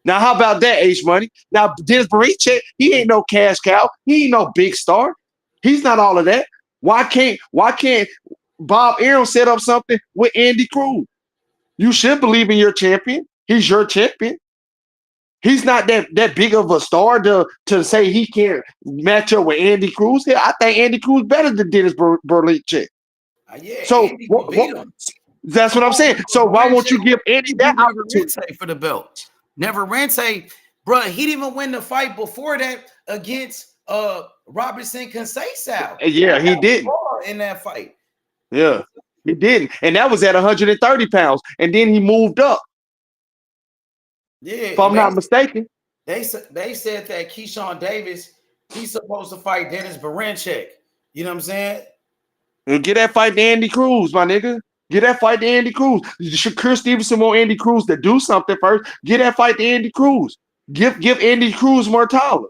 Now, how about that, H Money? Now, Dennis Barichek, he ain't no cash cow. He ain't no big star. He's not all of that. Why can't Bob Arum set up something with Andy Cruz? You should believe in your champion. He's your champion. He's not that big of a star to say he can't match up with Andy Cruz. Yeah, I think Andy Cruz better than Dennis Barichek. Yeah, So Andy could beat him. that's what I'm saying. So why won't you give Andy that opportunity for the belt? Never Rente, bro. He didn't even win the fight before that against Robertson Conceição. Yeah, he didn't in that fight. Yeah, he didn't, and that was at 130 pounds, and then he moved up. Yeah, if I'm not mistaken. They said that Keyshawn Davis, he's supposed to fight Dennis Barichek. You know what I'm saying? Get that fight to Andy Cruz, my nigga. Get that fight to Andy Cruz. Shakur Stevenson want Andy Cruz to do something first. Get that fight to Andy Cruz. Give Andy Cruz more taller.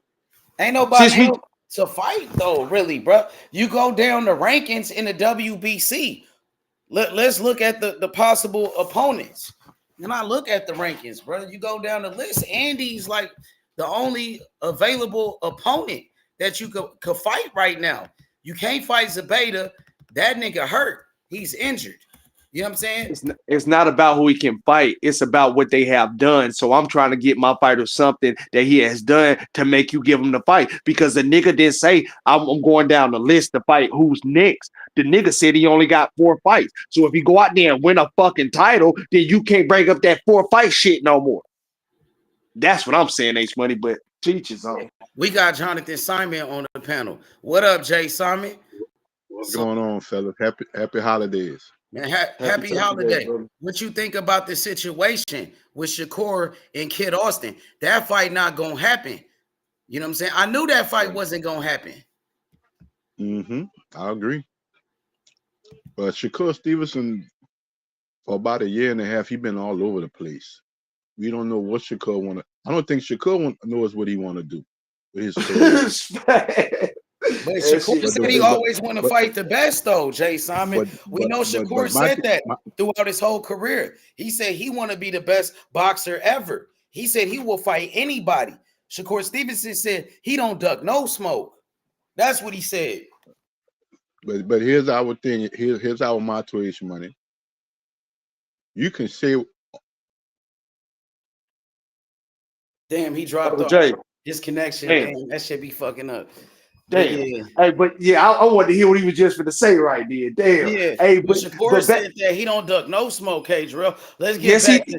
Ain't nobody else to fight though, really, bro. You go down the rankings in the WBC. Let's look at the possible opponents. And I look at the rankings, bro. You go down the list. Andy's like the only available opponent that you could fight right now. You can't fight Zabeda. That nigga hurt. He's injured. You know what I'm saying? It's not about who he can fight. It's about what they have done. So I'm trying to get my fighter something that he has done to make you give him the fight. Because the nigga didn't say, I'm going down the list to fight who's next. The nigga said he only got 4 fights. So if you go out there and win a fucking title, then you can't bring up that 4 fight shit no more. That's what I'm saying, H Money, but teach his own. We got Jonathan Simon on the panel. What up, Jay Simon? What's going on, fellas? Happy holidays. Man, happy holiday. What you think about the situation with Shakur and Kid Austin? That fight not gonna happen. You know what I'm saying? I knew that fight wasn't gonna happen. I agree. But Shakur Stevenson, for about a year and a half, he been all over the place. We don't know what Shakur want to. I don't think Shakur knows what he want to do with his career. But Shakur said he always want to fight the best, though, Jay Simon. We know Shakur said that throughout his whole career. He said he want to be the best boxer ever. He said he will fight anybody. Shakur Stevenson said he don't duck no smoke. That's what he said. But here's our thing. Here's our motto, Money. You can say. Damn, he dropped off. Jay. His connection. Damn, that should be fucking up. Damn. Yeah. Hey, but yeah, I wanted to hear what he was just going to say right there. Damn. Yeah. Hey, but Shakur said that he don't duck no smoke, K-Drill. Let's get back to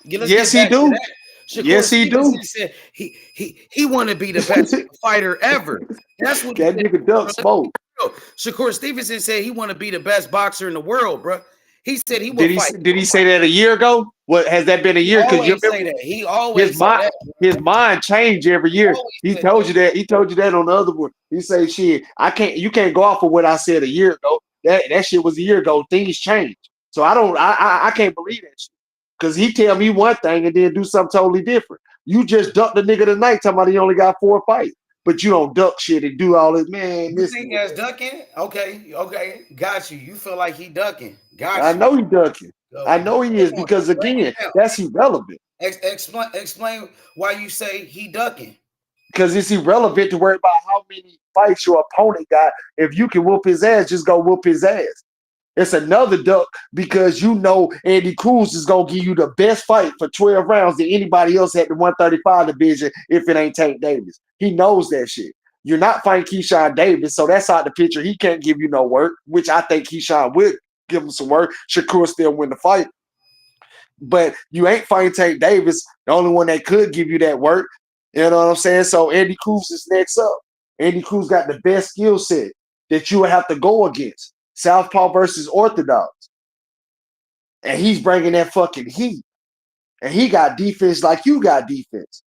yes, he do. Shakur yes, he do. Said he want to be the best fighter ever. That's what that nigga duck smoke. Shakur Stevenson said he want to be the best boxer in the world, bro. He said he would fight. Did he say that a year ago? What has that been a year? Because you say that. He always his mind changed every year. He told you that. He told you that on the other one. He say, "Shit, you can't go off of what I said a year ago. That shit was a year ago. Things changed. So I can't believe that shit. Because he tell me one thing and then do something totally different. You just ducked the nigga tonight talking about he only got 4 fights. But you don't duck shit and do all this, man. You think that's ducking? Okay, got you. You feel like he ducking. Got you. I know he ducking. I know he is because again, that's irrelevant. Explain why you say he ducking. Because it's irrelevant to worry about how many fights your opponent got. If you can whoop his ass, just go whoop his ass. It's another duck because you know Andy Cruz is gonna give you the best fight for 12 rounds than anybody else at the 135 division if it ain't Tank Davis. He knows that shit. You're not fighting Keyshawn Davis, so that's out the picture. He can't give you no work, which I think Keyshawn would give him some work. Shakur still win the fight. But you ain't fighting Tank Davis, the only one that could give you that work. You know what I'm saying? So Andy Cruz is next up. Andy Cruz got the best skill set that you would have to go against. Southpaw versus Orthodox. And he's bringing that fucking heat. And he got defense like you got defense.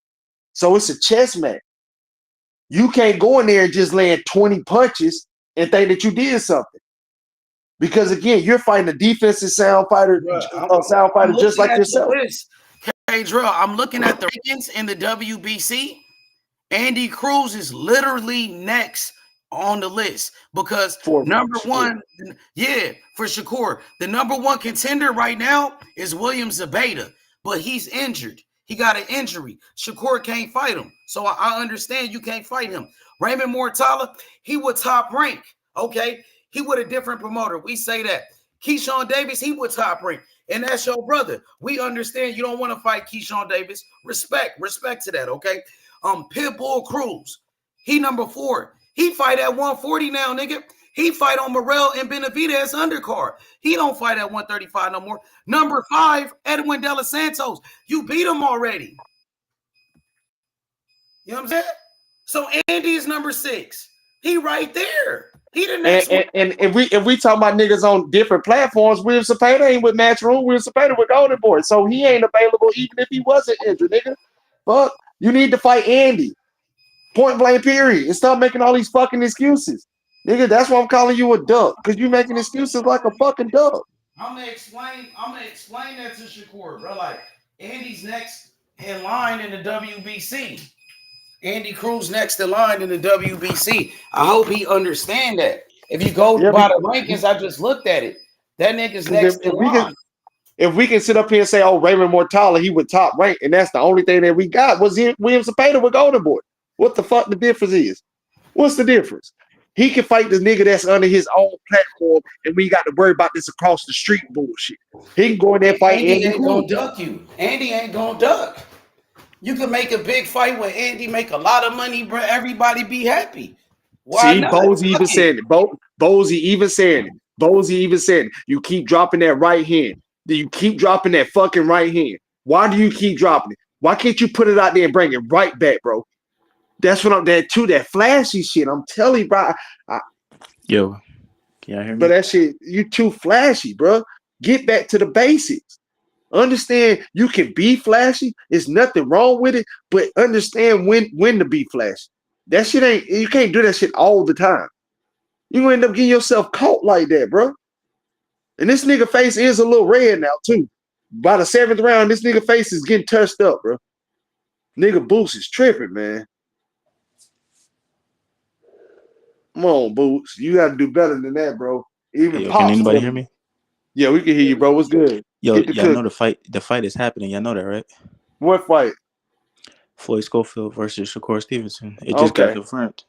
So it's a chess match. You can't go in there and just land 20 punches and think that you did something. Because again, you're fighting a defensive sound fighter, just like yourself. Hey, Drill, I'm looking at the rankings in the WBC. Andy Cruz is literally next on the list because number one, for Shakur, the number one contender right now is William Zabeda, but he's injured. He got an injury. Shakur can't fight him. So I understand you can't fight him. Raymond Mortala, he would top rank. Okay. He would a different promoter. We say that. Keyshawn Davis, he would top rank. And that's your brother. We understand you don't want to fight Keyshawn Davis. Respect to that, okay? Pitbull Cruz, he number 4. He fight at 140 now, nigga. He fight on Morrell and Benavidez undercard. He don't fight at 135 no more. Number 5, Edwin De Los Santos. You beat him already. You know what I'm saying? So Andy's number 6. He right there. He the next one. And if we talk about niggas on different platforms, William Cepeda ain't with Matchroom. William Cepeda with Golden Boy. So he ain't available even if he wasn't injured, nigga. Fuck. You need to fight Andy. Point blank period. And stop making all these fucking excuses. Nigga, that's why I'm calling you a duck. Because you making excuses like a fucking duck. I'm gonna explain that to Shakur, bro. Like, Andy's next in line in the WBC. Andy Cruz next in line in the WBC. I hope he understand that. If you go by the rankings, I just looked at it. That nigga's next in line. If we can sit up here and say, oh, Raymond Mortala, he would top rank, and that's the only thing that we got was William Cepeda with Golden Boy. What the fuck the difference is? What's the difference? He can fight the nigga that's under his own platform, and we got to worry about this across the street bullshit. He can go in there and fight Andy ain't gonna duck you. Andy ain't gonna duck. You can make a big fight with Andy, make a lot of money, bro. Everybody be happy. Why not? Bozy even said it. Bozy even said it. Bozy even said it. You keep dropping that right hand. You keep dropping that fucking right hand. Why do you keep dropping it? Why can't you put it out there and bring it right back, bro? That's what I'm there too. That flashy shit. I'm telling you, bro. Yo, can y'all hear me? But that shit, you too flashy, bro. Get back to the basics. Understand you can be flashy. There's nothing wrong with it, but understand when to be flashy. That shit ain't, you can't do that shit all the time. You gonna end up getting yourself caught like that, bro. And this nigga face is a little red now, too. By the 7th round, this nigga face is getting touched up, bro. Nigga Boots is tripping, man. Come on, Boots. You gotta do better than that, bro. Even hey, yo, can anybody hear me? Yeah, we can hear you, bro. What's good? Yo, y'all know the fight is happening. Y'all know that, right? What fight? Floyd Schofield versus Shakur Stevenson. It just got confirmed.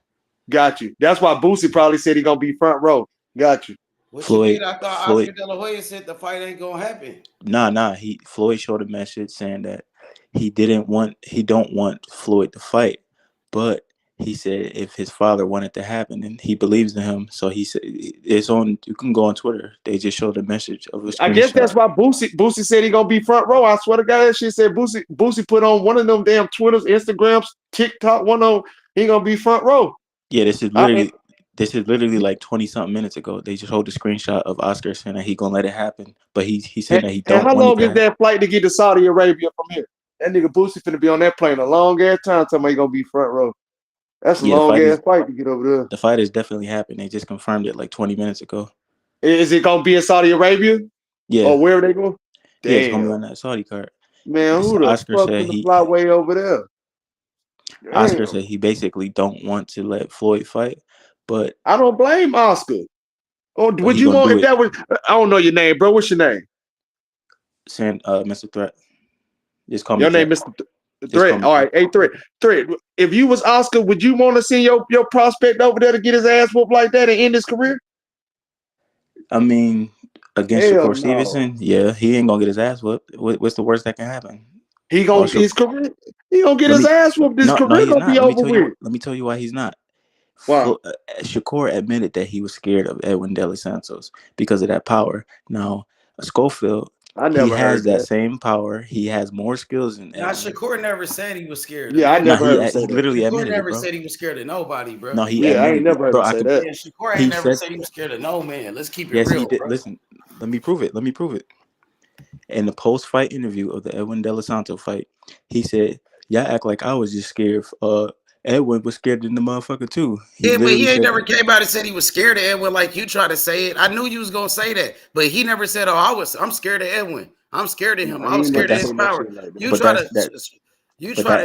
Got you. That's why Boosie probably said he gonna be front row. Got you. What Floyd, you mean? I thought Oscar De La Hoya said the fight ain't gonna happen. Nah. Floyd showed a message saying that he don't want Floyd to fight, but he said if his father wanted to happen, and he believes in him, so he said it's on. You can go on Twitter. They just showed a message of a screenshot. I guess that's why Boosie said he gonna be front row. I swear to God, that shit said Boosie put on one of them damn Twitters, Instagrams, TikTok. One of them, he gonna be front row. Yeah, this is literally like 20-something minutes ago. They just hold the screenshot of Oscar saying that he gonna let it happen, but he said that he don't. And how long is that flight to get to Saudi Arabia from here? That nigga Boosie finna be on that plane a long ass time. Talking about he gonna be front row. That's a long ass fight to get over there. The fight is definitely happening. They just confirmed it like 20 minutes ago. Is it gonna be in Saudi Arabia? Yeah. Or where are they going? Yeah, it's gonna be on that Saudi card. Man, who the Oscar fuck said he fly way over there? Damn. Oscar said he basically don't want to let Floyd fight, but I don't blame Oscar. Or would you want if that was? I don't know your name, bro. What's your name? Mr. Threat. Just call me. Your name, Mr. Threat. All right, hey Threat. If you was Oscar, would you want to send your prospect over there to get his ass whooped like that and end his career? I mean, against Shakur Stevenson, yeah, he ain't gonna get his ass whooped. What's the worst that can happen? He gonna his career. He gonna get his ass whooped. His career gonna be over with. Let me tell you why he's not. Wow. Shakur admitted that he was scared of Edwin De Los Santos because of that power. Now, Schofield, he has that same power. He has more skills than Edwin. Shakur never said he was scared. Yeah, I never heard him say that. He literally admitted Shakur never it, bro. said he was scared of nobody, bro. No, I ain't never heard him say that. Yeah, Shakur ain't never said he was scared of no man. Let's keep it real, he did. bro. Listen, let me prove it. In the post-fight interview of the Edwin De Los Santos fight, he said, "Y'all act like I was just scared. Edwin was scared in the motherfucker too." But he ain't never came out and said he was scared of Edwin like you try to say it. I knew you was gonna say that, but he never said, "Oh, I'm scared of Edwin. I'm scared of him. I'm scared of his power." You try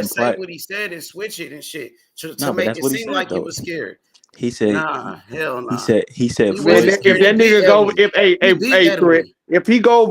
to say what he said and switch it and shit to make it seem like you was scared. He said, "Nah, hell no." He said, if that nigga go, hey, Threat, if he go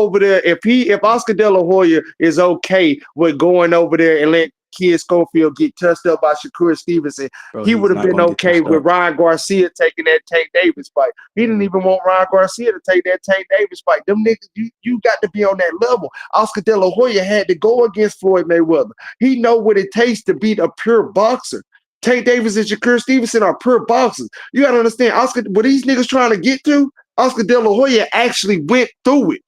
over there, if Oscar De La Hoya is okay with going over there and let Kid Schofield get touched up by Shakur Stevenson, Bro, he he's would have not been gonna get okay touched with up. Ryan Garcia taking that Tank Davis fight. He didn't even want Ryan Garcia to take that Tank Davis fight. Them niggas, you got to be on that level. Oscar De La Hoya had to go against Floyd Mayweather. He know what it takes to beat a pure boxer. Tank Davis and Shakur Stevenson are pure boxers. You got to understand, Oscar, what these niggas trying to get to, Oscar De La Hoya actually went through it.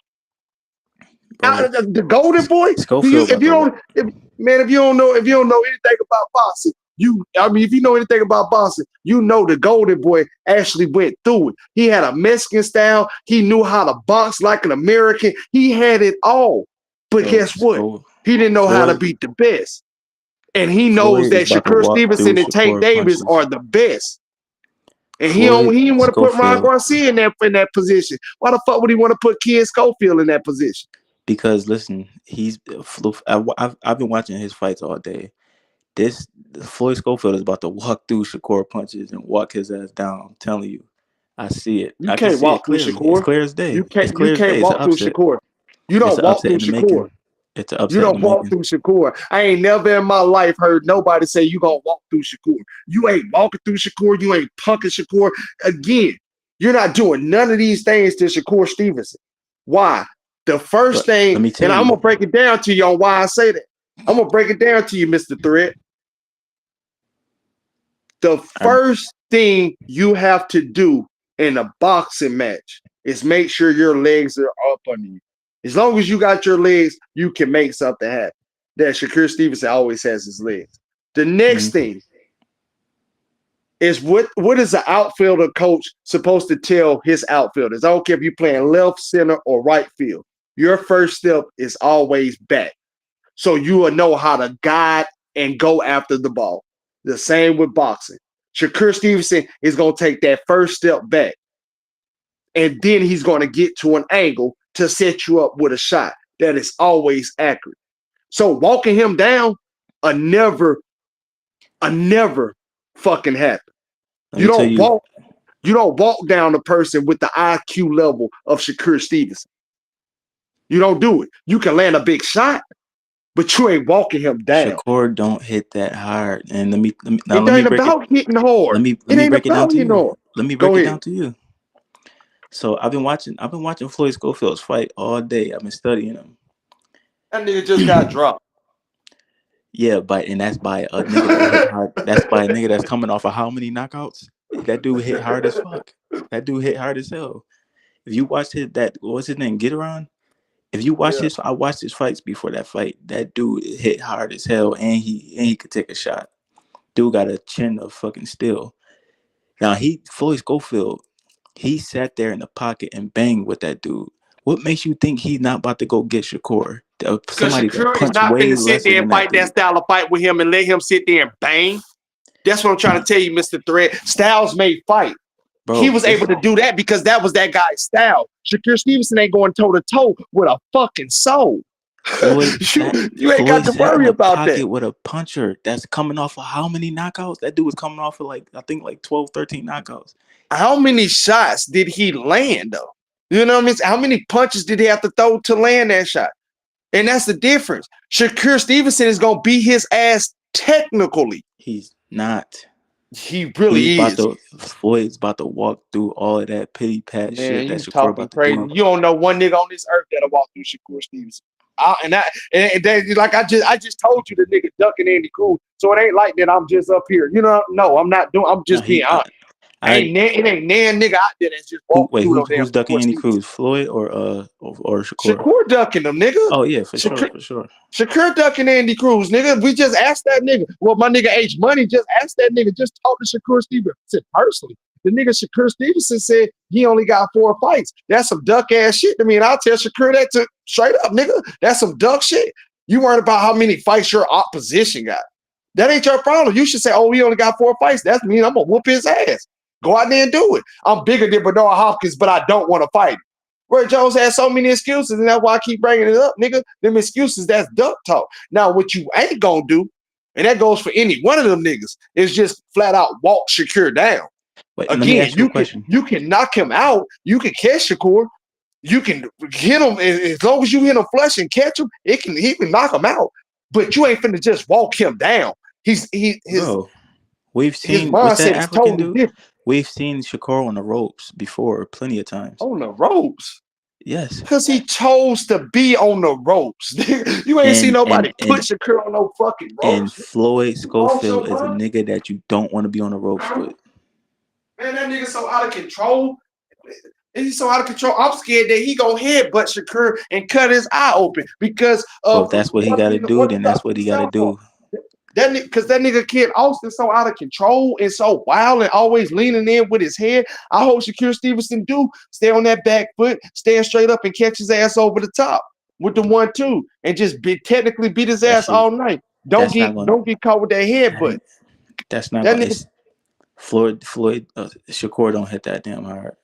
Bro, The Golden Boy. Schofield If you don't know anything about boxing, if you know anything about boxing, you know the Golden Boy actually went through it. He had a Mexican style. He knew how to box like an American. He had it all. But bro, guess what? He didn't know how to beat the best. And he knows Floyd is that about to Shakur walk through Stevenson and Tank Shakur Davis punches. are the best. And he Floyd didn't want to put Ryan Schofield, Garcia in that position. Why the fuck would he want to put Kid Schofield in that position? because listen, I've been watching his fights all day. Floyd Schofield is about to walk through Shakur punches and walk his ass down. I'm telling you, I see it. You I can can't see it walk through clearly. It's Shakur. clear as day. You It's can't clear as day. It's an walk through upset. Shakur. You It's don't an walk upset through in the Shakur. making. It's an upset You don't in the walk making. through Shakur. I ain't never in my life heard nobody say you gonna walk through Shakur. You ain't walking through Shakur. You ain't punking Shakur. Again, you're not doing none of these things to Shakur Stevenson. Why? The first But thing, let me and tell I'm you, gonna break it down to you on why I say that. I'm gonna break it down to you, Mr. Thread. The first thing you have to do in a boxing match is make sure your legs are up under you. As long as you got your legs, you can make something happen. That Shakur Stevenson always has his legs. The next thing is what is the outfielder coach supposed to tell his outfielders? I don't care if you're playing left, center, or right field. Your first step is always back. So you will know how to guide and go after the ball. The same with boxing. Shakur Stevenson is going to take that first step back. And then he's going to get to an angle to set you up with a shot that is always accurate. So walking him down, a never fucking happen. You don't walk down a person with the IQ level of Shakur Stevenson. You don't do it. You can land a big shot, but you ain't walking him down. Shakur don't hit that hard. And let me It ain't about hitting hard. Let me break it down to you. Let me break it down to you. So I've been watching Floyd Schofield's fight all day. I've been studying him. That nigga just got dropped. Yeah, and that's by a nigga that hit hard. That's by a nigga that's coming off of how many knockouts? That dude hit hard as fuck. That dude hit hard as hell. If you watch what's his name? Get around. If you watch I watched his fights before that fight. That dude hit hard as hell, and he could take a shot. Dude got a chin of fucking steel. Now Floyd Schofield, he sat there in the pocket and banged with that dude. What makes you think he's not about to go get Shakur? Somebody that punched way sit there and fight that style of fight with him and let him sit there and bang. That's what I'm trying to tell you, Mr. Thread. Styles made fight. Bro, he was able to do that because that was that guy's style. Shakur Stevenson ain't going toe to toe with a fucking soul. Floyd, you ain't got to worry about that. With a puncher that's coming off of how many knockouts? That dude was coming off of like 12, 13 knockouts. How many shots did he land though? You know what I mean? How many punches did he have to throw to land that shot? And that's the difference. Shakur Stevenson is gonna beat his ass technically. He's not. He really is. Floyd's about to walk through all of that pity pat shit that Shakur about to do. You don't know one nigga on this earth that'll walk through Shakur Stevenson. Like I just told you, the nigga ducking Andy Cruz. So it ain't like that I'm just up here. You know, no, I'm not doing. I'm just being honest. It ain't nan nigga out there that's just walking through. Who's ducking Andy Cruz? Floyd or Shakur? Shakur ducking them, nigga. Oh yeah, for sure. Shakur ducking Andy Cruz, nigga. We just asked that nigga. Well, my nigga H Money just asked that nigga. Just talk to Shakur Stevenson personally. The nigga Shakur Stevenson said he only got 4 fights. That's some duck ass shit to me. And I'll tell Shakur that to straight up, nigga. That's some duck shit. You worried about how many fights your opposition got. That ain't your problem. You should say, oh, he only got 4 fights. That means I'm gonna whoop his ass. Go out there and do it. I'm bigger than Bernard Hopkins, but I don't want to fight him. Roy Jones has so many excuses, and that's why I keep bringing it up, nigga. Them excuses, that's duck talk. Now, what you ain't gonna do, and that goes for any one of them niggas, is just flat out walk Shakur down. Wait, again, you can knock him out. You can catch Shakur. You can hit him as long as you hit him flush and catch him. He can knock him out. But you ain't finna just walk him down. His we've his seen what's that mindset is African totally dude? different. We've seen Shakur on the ropes before plenty of times. On the ropes. Yes. Because he chose to be on the ropes. You ain't seen nobody put Shakur on no fucking ropes. And Floyd Schofield is a nigga that you don't want to be on the ropes with. Man, that nigga so out of control. He's so out of control. I'm scared that he gonna headbutt Shakur and cut his eye open because if that's what he got to do, then that's what he got to do. Because that nigga Kid Austin so out of control and so wild and always leaning in with his head. I hope Shakur Stevenson do stay on that back foot, stand straight up and catch his ass over the top with the 1-2 and just technically beat his ass all night. Don't get caught with that headbutt. That's not gonna. Floyd Shakur don't hit that damn hard.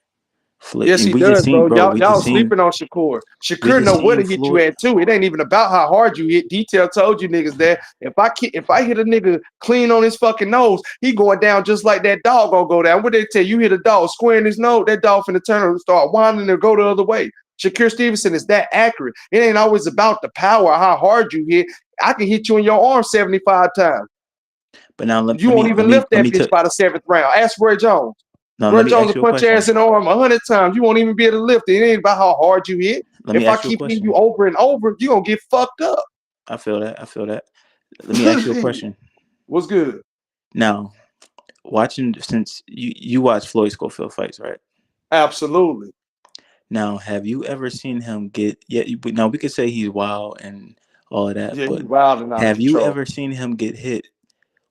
Yes, he does, bro. Y'all sleeping on Shakur. Shakur know where to hit you at too. It ain't even about how hard you hit. Detail told you niggas that if I hit a nigga clean on his fucking nose, he going down just like that dog gonna go down. What they tell you? Hit a dog square in his nose, that dog finna turn and start whining and go the other way. Shakur Stevenson is that accurate. It ain't always about the power, how hard you hit. I can hit you in your arm 75 times. But now you won't even lift that bitch by the 7th round. Ask Roy Jones. No, Roy Jones will punch your ass in the arm 100 times. You won't even be able to lift it. It ain't about how hard you hit. If I keep hitting you over and over, you're going to get fucked up. I feel that. Let me ask you a question. What's good? Now, since you watch Floyd Schofield fights, right? Absolutely. Now, have you ever seen him now we could say he's wild and all of that, but he's wild and have you ever seen him get hit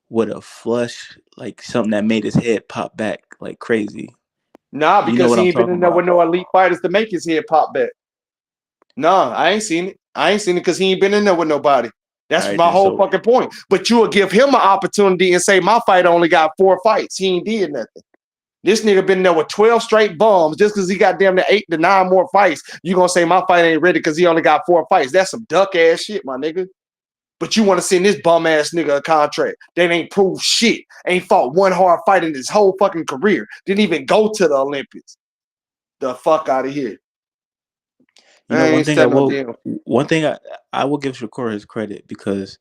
with a flush, like something that made his head pop back like crazy? Nah, because he ain't been in there with no elite fighters to make his head pop back. Nah, I ain't seen it. Because he ain't been in there with nobody. That's my whole fucking point. But you will give him an opportunity and say my fight only got 4 fights. He ain't did nothing. This nigga been there with 12 straight bombs just because he got damn near 8 to 9 more fights. You gonna say my fight ain't ready because he only got 4 fights. That's some duck ass shit, my nigga. But you want to send this bum ass nigga a contract that ain't proved shit. Ain't fought one hard fight in his whole fucking career. Didn't even go to the Olympics. The fuck out of here. You know, one thing I will give Shakur his credit because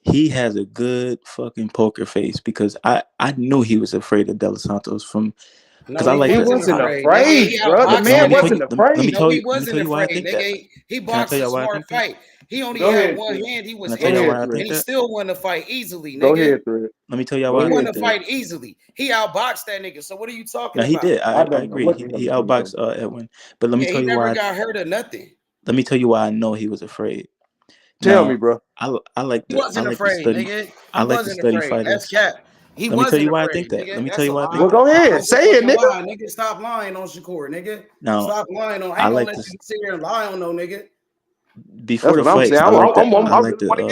he has a good fucking poker face because I knew he was afraid of De Los Santos because he wasn't afraid, bro. The man wasn't afraid. Let me tell you why I think that. He boxed a smart fight. He only had one hand. He was in and he still won the fight easily, nigga. Go ahead, Fred. Let me tell y'all why he won the fight easily. He outboxed that nigga. So what are you talking about? He did. I agree. He outboxed Edwin. But let me tell you why. He never got hurt or nothing. Let me tell you why I know he was afraid. Tell me, bro. I like he wasn't afraid, nigga. I like to study fighters. That's cap. Let me tell you why I think that. Let me tell you why I think that. Well, go ahead. Say it, nigga. Nigga, stop lying on Shakur, nigga. No, stop lying on. I ain't gonna let you sit here and lie on no nigga. Before the fight, I like to watch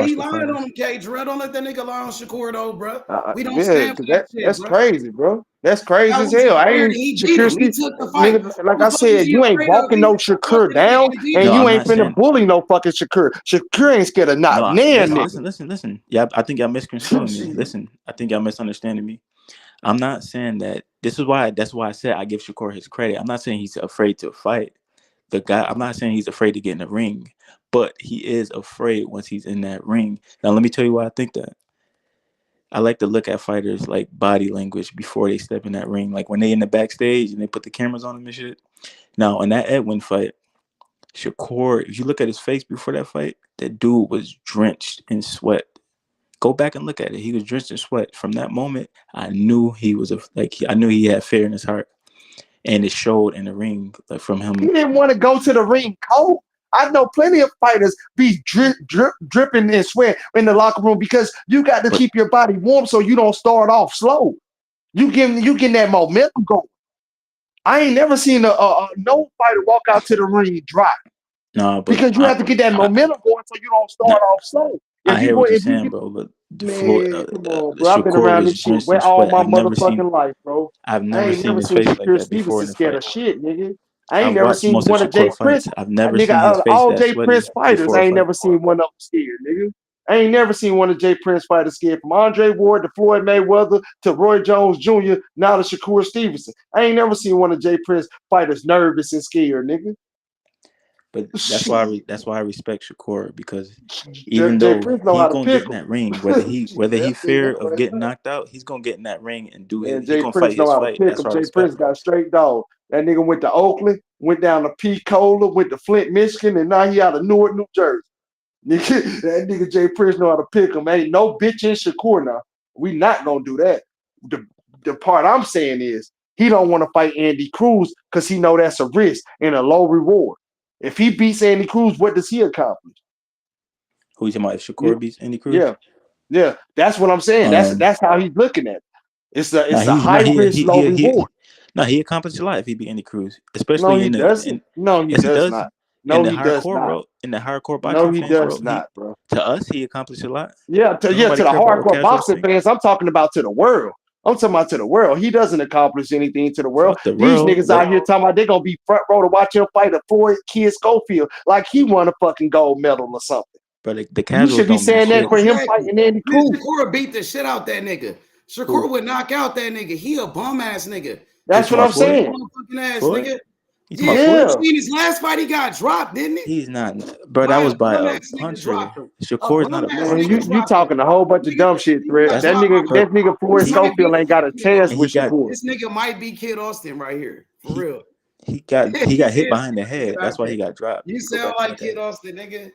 he the lying fighters. on him, K. Jarrell, don't let that nigga lie on Shakur though, bro. We don't stand for that shit, that's bro. Crazy, bro. That's crazy as hell. I ain't Shakur. He took the fight. Nigga, like I said, you ain't walking no Shakur down, and you ain't finna bully no fucking Shakur. Shakur ain't scared of not Listen. Yeah, I think y'all misconstruing me. Listen, I think y'all misunderstanding me. I'm not saying that. That's why I said I give Shakur his credit. I'm not saying he's afraid to fight. I'm not saying he's afraid to get in the ring, but he is afraid once he's in that ring. Now, let me tell you why I think that. I like to look at fighters like body language before they step in that ring. Like when they in the backstage and they put the cameras on them and shit. Now, in that Edwin fight, Shakur, if you look at his face before that fight, that dude was drenched in sweat. Go back and look at it. He was drenched in sweat. From that moment, I knew I knew he had fear in his heart. And it showed in the ring, like from him. He didn't want to go to the ring cold. I know plenty of fighters be dripping in sweat in the locker room because you got to keep your body warm so you don't start off slow. You getting that momentum going. I ain't never seen no fighter walk out to the ring dry. No, because you have to get that momentum going so you don't start off slow. I hear what you're saying, bro. But come on, bro. I've been around this shit all my motherfucking life, bro. I've never seen his face like that before in the fight. Scared of shit, nigga. I ain't never seen one of Jay Prince. I've never seen his face all that Jay sweaty Prince fighters. I ain't fight. never seen one of them scared, nigga. I ain't never seen one of Jay Prince fighters scared, from Andre Ward to Floyd Mayweather to Roy Jones Jr. now to Shakur Stevenson. I ain't never seen one of Jay Prince fighters nervous and scared, nigga. But that's why I respect Shakur, because Jay even though Prince know he how to gonna get pick in him. that ring, whether he fear of getting knocked out, he's gonna get in that ring and do Man, his. He Jay gonna Prince fight know his how to fight. pick That's him. why I Jay Prince respect him. got straight dog. That nigga went to Oakland, went down to Pensacola, went to Flint, Michigan, and now he out of Newark, New Jersey. Nigga, that nigga Jay Prince know how to pick him. Ain't no bitch in Shakur now. We not gonna do that. The part I'm saying is he don't want to fight Andy Cruz because he know that's a risk and a low reward. If he beats Andy Cruz, what does he accomplish? Who you talking about? If Yeah, Shakur beats Andy Cruz? yeah. That's what I'm saying. That's how he's looking at it. It's a high risk, low reward. He accomplished a lot if he beat Andy Cruz, No, especially he doesn't. No, he yes, he does does. not. In No, the he does hardcore not. world, in the hardcore No, boxing he fans does world, not, bro. to us he accomplished a lot. Yeah, to Don't nobody the care about what hardcore casuals boxing think. fans, I'm talking about to the world. I'm talking about to the world. He doesn't accomplish anything to the world. Fuck the These world, niggas but out here talking about they're gonna be front row to watch him fight a Floyd Schofield like he won a fucking gold medal or something. the You casuals should be don't mean saying that shit. for him fighting Andy Cruz. Shakur beat the shit out that nigga. Shakur would knock out that nigga. He a bum ass nigga. That's what I'm saying. Motherfucking ass Floyd? nigga. You talking about Yeah, Floyd? in his last fight he got dropped, didn't it? He's not, bro. That was by bum a ass nigga puncher. dropped him. Shakur's not a bum ass Man, puncher. you talking a whole bunch of dumb shit, Threat. That's That nigga Floyd Schofield ain't got a chance and with Shakur. This nigga might be Kid Austin right here. For real. He got hit behind the head. That's why he got dropped. You sound like Kid Austin, nigga.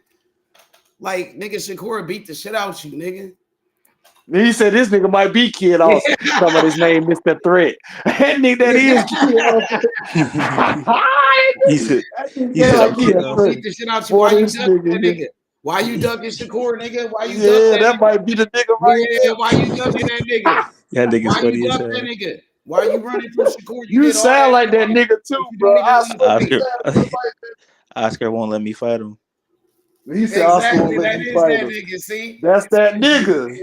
Like nigga Shakur beat the shit out you, nigga. He said this nigga might be Kid Austin. Some of his name, Mr. Threat. That nigga that is Kid Austin. He said, Shakur beat the shit out you. Why you ducking that nigga? Why you ducking Shakur, nigga? Why you ducking that might be the nigga right there? Why you ducking that nigga? Yeah, nigga's Why funny you as duck hell. that nigga? Why you running from Shakur? You sound like that nigga too, bro. Oscar won't let me fight him. He said Oscar won't let me fight him. Nigga, see? That's that nigga.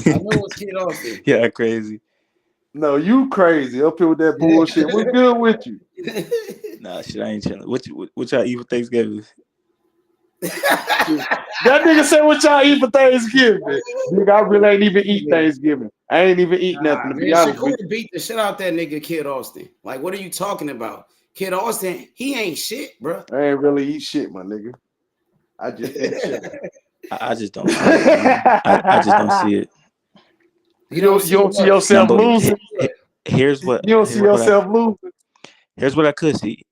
I know it's Kid Austin. Yeah, crazy. No, you crazy. Up here with that bullshit. We're good with you. Nah, shit, I ain't chilling. What y'all eat for Thanksgiving? That nigga said what y'all eat for Thanksgiving. Nigga, I really ain't even eat Thanksgiving. I ain't even eat nothing, to be honest with you. Shakur beat the shit out that nigga Kid Austin. Like, what are you talking about? Kid Austin, he ain't shit, bro. I ain't really eat shit, my nigga. I just ain't shit. I just don't see it. I just don't see it. You don't see yourself losing? Here's what you don't see yourself losing. Here's what I could see.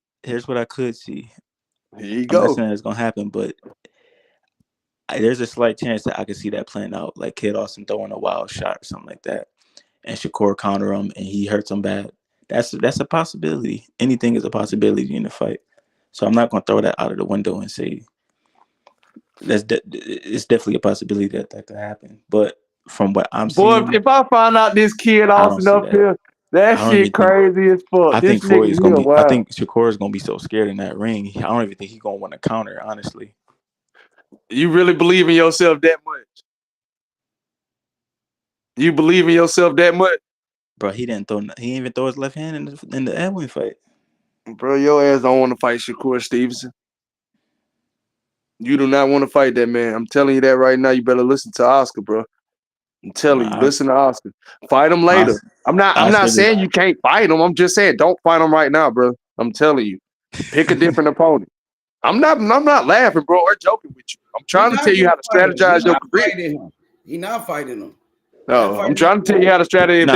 Here you go. I'm not saying it's gonna happen, but there's a slight chance that I could see that playing out, like Kid Austin throwing a wild shot or something like that, and Shakur counter him and he hurts him bad. That's a possibility. Anything is a possibility in the fight. So I'm not gonna throw that out of the window and say it's definitely a possibility that could happen. But from what I'm seeing, if I find out this Kid Austin up here, that shit crazy as fuck. I think Floyd is gonna be. I think Shakur is gonna be so scared in that ring. I don't even think he's gonna want to counter. Honestly, you really believe in yourself that much? You believe in yourself that much, bro? He didn't even throw his left hand in the Edwin fight. Bro, your ass don't want to fight Shakur Stevenson. You do not want to fight that man. I'm telling you that right now. You better listen to Oscar, bro. I'm telling you, listen to Oscar. Fight him later. I'm not saying you can't fight him. I'm just saying don't fight him right now, bro. I'm telling you. Pick a different opponent. I'm not laughing, bro, or joking with you. I'm trying to tell you how to strategize your career. He's not fighting him. No, I'm trying to tell you how to strategize.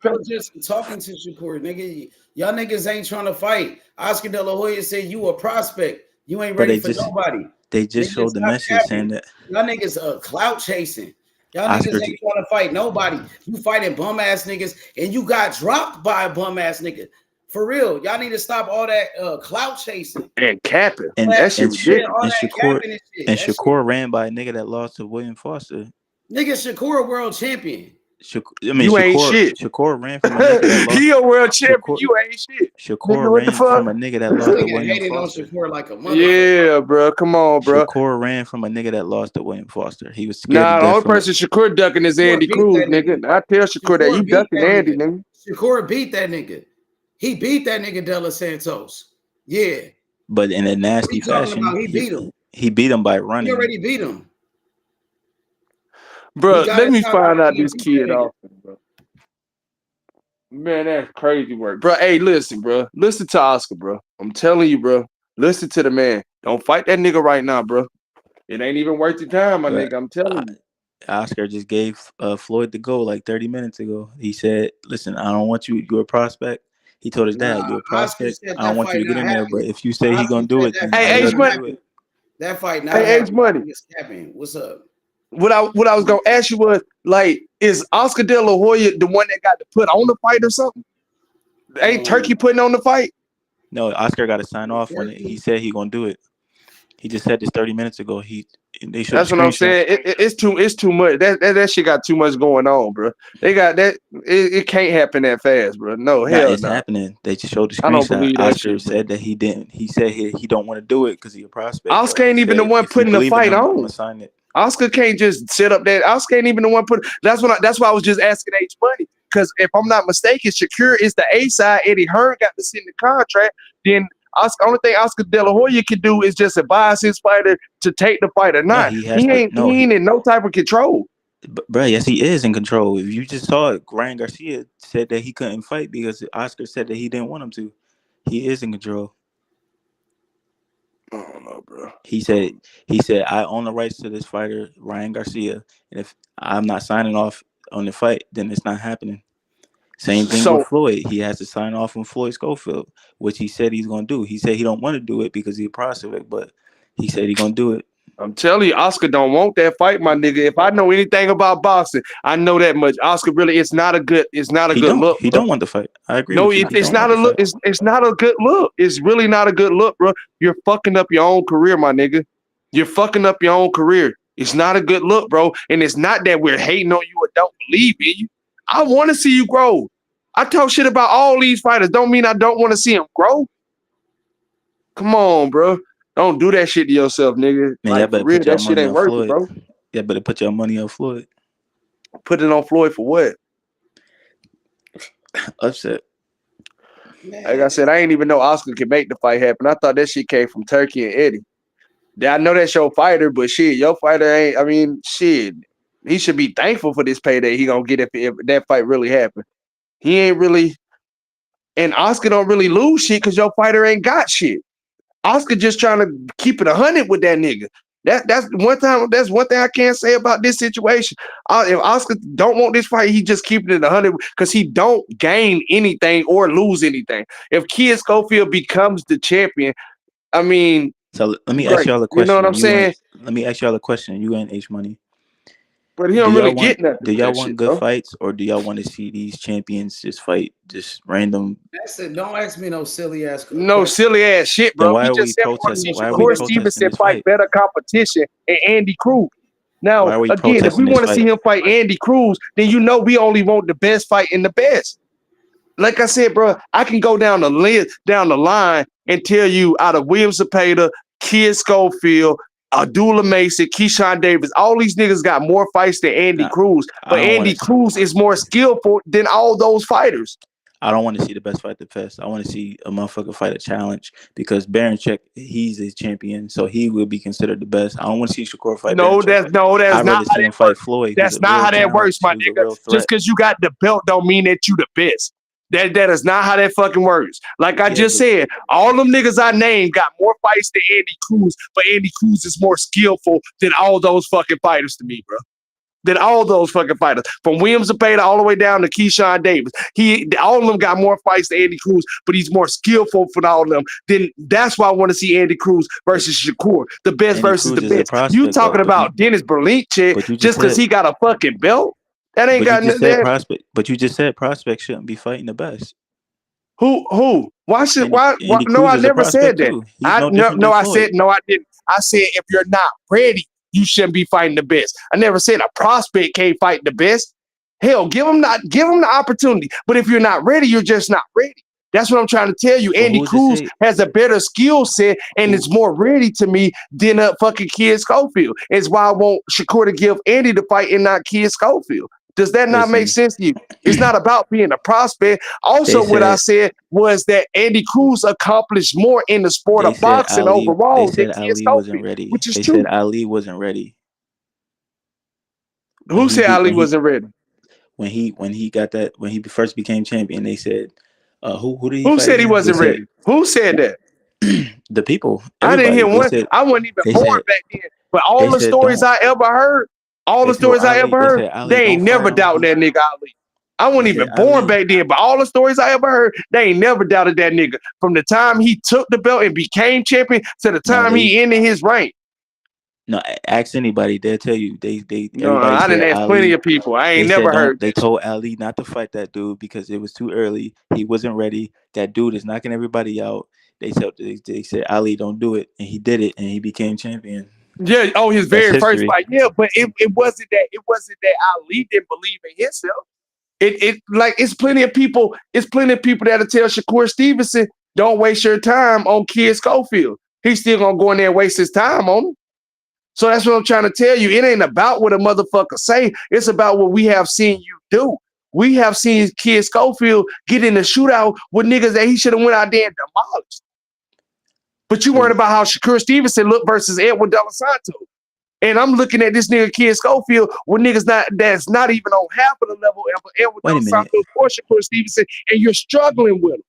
I'm just talking to Shakur, nigga. Y'all niggas ain't trying to fight. Oscar De La Hoya said you a prospect. You ain't ready for nobody. They just showed the message saying that y'all niggas clout chasing. Y'all niggas ain't trying to fight nobody. You fighting bum ass niggas, and you got dropped by a bum ass nigga. For real, y'all need to stop all that clout chasing and capping. And that shit ridiculous. And Shakur ran by a nigga that lost to William Foster. Nigga, Shakur world champion. You ain't shit. Shakur ran from a nigga that lost. He a world champion. You ain't shit. Shakur ran from a nigga that lost to William Foster. Like a yeah, bro. Come on, bro. Shakur ran from a nigga that lost to William Foster. He was scared. Nah, the only person Shakur ducking is Andy Cruz, nigga. I tell Shakur that you ducking Andy, nigga. Shakur beat that nigga. He beat that nigga De Los Santos. Yeah. But in a nasty fashion. He beat him. He beat him by running. He already beat him. Bro, gotta let me shout out find out this MVP kid nigga. off, bro. Man, that's crazy work, bro. Hey, listen, bro. Listen to Oscar, bro. I'm telling you, bro. Listen to the man. Don't fight that nigga right now, bro. It ain't even worth your time, my But nigga. I'm telling you. Oscar just gave Floyd the go like 30 minutes ago. He said, "Listen, I don't want you. You're a prospect." He told his dad, Nah, "You're a Oscar prospect. said I don't that want you fight to get not in there. But happening. if you say he Oscar gonna do said it, that then fight I'm Hey, H willing not to Money. do it." happening. That fight not Hey, H happening. Money. It's happening. What's up? What I was gonna ask you was like, is Oscar De La Hoya the one that got to put on the fight or something? Ain't Turkey putting on the fight? No, Oscar got to sign off when he Turkey? said he gonna do it. He just said this 30 minutes ago. They showed That's the what I'm screenshot. saying. It's too much. That shit got too much going on, bro. They got that. It can't happen that fast, bro. No, Nah, hell it's no. happening. They just showed the I don't screenshot. believe that Oscar shit, bro. said that he didn't. He said he don't want to do it because he's a prospect. But Oscar he ain't even the said one if you putting the believe in fight him, I'm on. gonna sign it. Oscar can't just sit up there. Oscar ain't even the one put. That's why I was just asking H Money. Because if I'm not mistaken, Shakur is the A side. Eddie Hearn got to send the contract. Then Oscar, only thing Oscar De La Hoya can do is just advise his fighter to take the fight or No, not. he has to. No, He ain't in no type of control. bro. Yes, he is in control. If you just saw it, Ryan Garcia said that he couldn't fight because Oscar said that he didn't want him to. He is in control. I don't know, bro. He said I own the rights to this fighter, Ryan Garcia, and if I'm not signing off on the fight, then it's not happening. Same thing with So Floyd. He has to sign off on Floyd Schofield, which he said he's gonna do. He said he don't want to do it because he's a prospect, but he said he's gonna do it. I'm telling you, Oscar don't want that fight, my nigga. If I know anything about boxing, I know that much. Oscar really, it's not a good look, He bro. don't want the fight. I agree No, with you. He it's don't want not a the look. fight. It's not a good look. It's really not a good look, bro. You're fucking up your own career, my nigga. You're fucking up your own career. It's not a good look, bro. And it's not that we're hating on you or don't believe in you. I want to see you grow. I talk shit about all these fighters. Don't mean I don't want to see them grow. Come on, bro. Don't do that shit to yourself, nigga. Man, y'all Like for better real, put your that shit money ain't on worth it, Floyd. bro. Y'all better put your money on Floyd. Put it on Floyd for what? Upset. Like I said, I ain't even know Oscar can make the fight happen. I thought that shit came from Turkey and Eddie. Yeah, I know that's your fighter, but shit, your fighter ain't. I mean, shit, he should be thankful for this payday he gonna get if that fight really happened. He ain't really, and Oscar don't really lose shit because your fighter ain't got shit. Oscar just trying to keep it 100 with that nigga. That's one time. That's one thing I can't say about this situation. If Oscar don't want this fight, he just keeping it 100 because he don't gain anything or lose anything. If Kid Schofield becomes the champion, I mean, So let me ask great. y'all a You know what question. I'm saying? Let me ask y'all a question. You and H Money. But he don't really get nothing Do with y'all that want shit, good bro. fights, or do y'all want to see these champions just fight just random? That's it. Don't ask me no silly ass No question. silly ass shit, Then bro. We just said why are we Shakur protesting Stevenson this fight fight? better competition and Andy Cruz. Why Now, are we again, if we protesting this want to see fight? him fight Andy Cruz, then you know we only want the best fight in the best. Like I said, bro, I can go down the list, down the line, and tell you out of William Zepeda, Kid Schofield, Abdullah Mason, Keyshawn Davis, all these niggas got more fights than Andy Nah, Cruz. I But don't want Andy to. Cruz is more skillful than all those fighters. I don't want to see the best fight the best. I want to see a motherfucker fight a challenge because Baranchek, he's a champion, so he will be considered the best. I don't want to see Shakur fight Baranchek. That's I'd not rather how see him that fight works. Floyd, who's That's a not real how that works, challenge, my who's a nigga. real Just threat. because you got the belt don't mean that you the best. That is not how that fucking works. Like I Yeah, just but said, all them niggas I named got more fights than Andy Cruz, but Andy Cruz is more skillful than all those fucking fighters to me, bro. Than all those fucking fighters, from William Zepeda all the way down to Keyshawn Davis. All of them got more fights than Andy Cruz, but he's more skillful for all of them. Then that's why I want to see Andy Cruz versus Shakur, the best Andy versus the Cruz is a best. You prospect though. talking about Dennis Berlice But you just just because said he got a fucking belt? That ain't but you got just nothing. said That prospect. But you just said prospect shouldn't be fighting the best. who? Why should why? Andy No, Cruz I is a never said prospect that. too. He's no No, different no, than I Floyd. said no, I didn't. I said if you're not ready, you shouldn't be fighting the best. I never said a prospect can't fight the best. Hell, give him the opportunity. But if you're not ready, you're just not ready. That's what I'm trying to tell you. But Andy who's to Cruz say has a better skill set and who it's more ready to me than a fucking Kid Schofield. It's why I want Shakur to give Andy the fight and not Kid Schofield. Does that not make listen? sense to you? It's not about being a prospect. They Also, what I said said was that Andy Cruz accomplished more in the sport they of said boxing Ali they overall than said Kid Ali wasn't Schofield, ready. which is They said true. Ali wasn't ready. Who said Ali wasn't ready? When he got that, when he first became champion, they said, who did he Who fight said he again? They wasn't said ready? Who said that? the people, I didn't hear everybody. one. I wasn't even They born said back then. But they all the said stories don't. I ever heard, They told Ali. They said Ali they don't ain't fight never him. doubt that nigga Ali. I They wasn't said even born Ali. back then, but all the stories I ever heard, they ain't never doubted that nigga. From the time he took the belt and became champion to the No, time he ended his reign. no. Ask anybody. They'll tell you. They No, everybody I didn't said ask plenty Ali. of people. I They ain't said never don't. heard They that shit. told Ali not to fight that dude because it was too early. He wasn't ready. That dude is knocking everybody out. They said Ali don't do it, and he did it, and he became champion. Yeah, his That's very first history. fight. Yeah, but it wasn't that Ali didn't believe in himself. It like it's plenty of people that'll tell Shakur Stevenson, don't waste your time on Kid Schofield. He's still gonna go in there and waste his time on him. So that's what I'm trying to tell you. It ain't about what a motherfucker say. It's about what we have seen you do. We have seen Kid Schofield get in a shootout with niggas that he should have went out there and demolished. But you worried about how Shakur Stevenson looked versus Edwin De Los Santos. And I'm looking at this nigga Kid Schofield with niggas that's not even on half of the level of Edwin De Wait a Los minute. Santos or Shakur Stevenson, and you're struggling with him.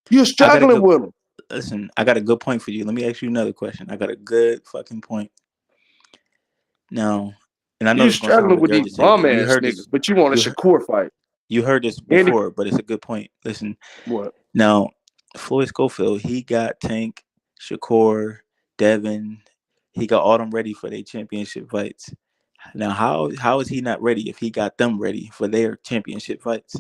You're I got a struggling good. with him. Listen, I got a good point for you. Let me ask you another question. I got a good fucking point. Now, and I know You're this is gonna sound struggling with these bum regurgitated. You ass heard niggas, this. but you want a You Shakur fight. you heard this And before, but it's a good point. Listen. what? Now, Floyd Schofield, he got Tank, Shakur, Devin. He got all them ready for their championship fights. Now, how is he not ready if he got them ready for their championship fights?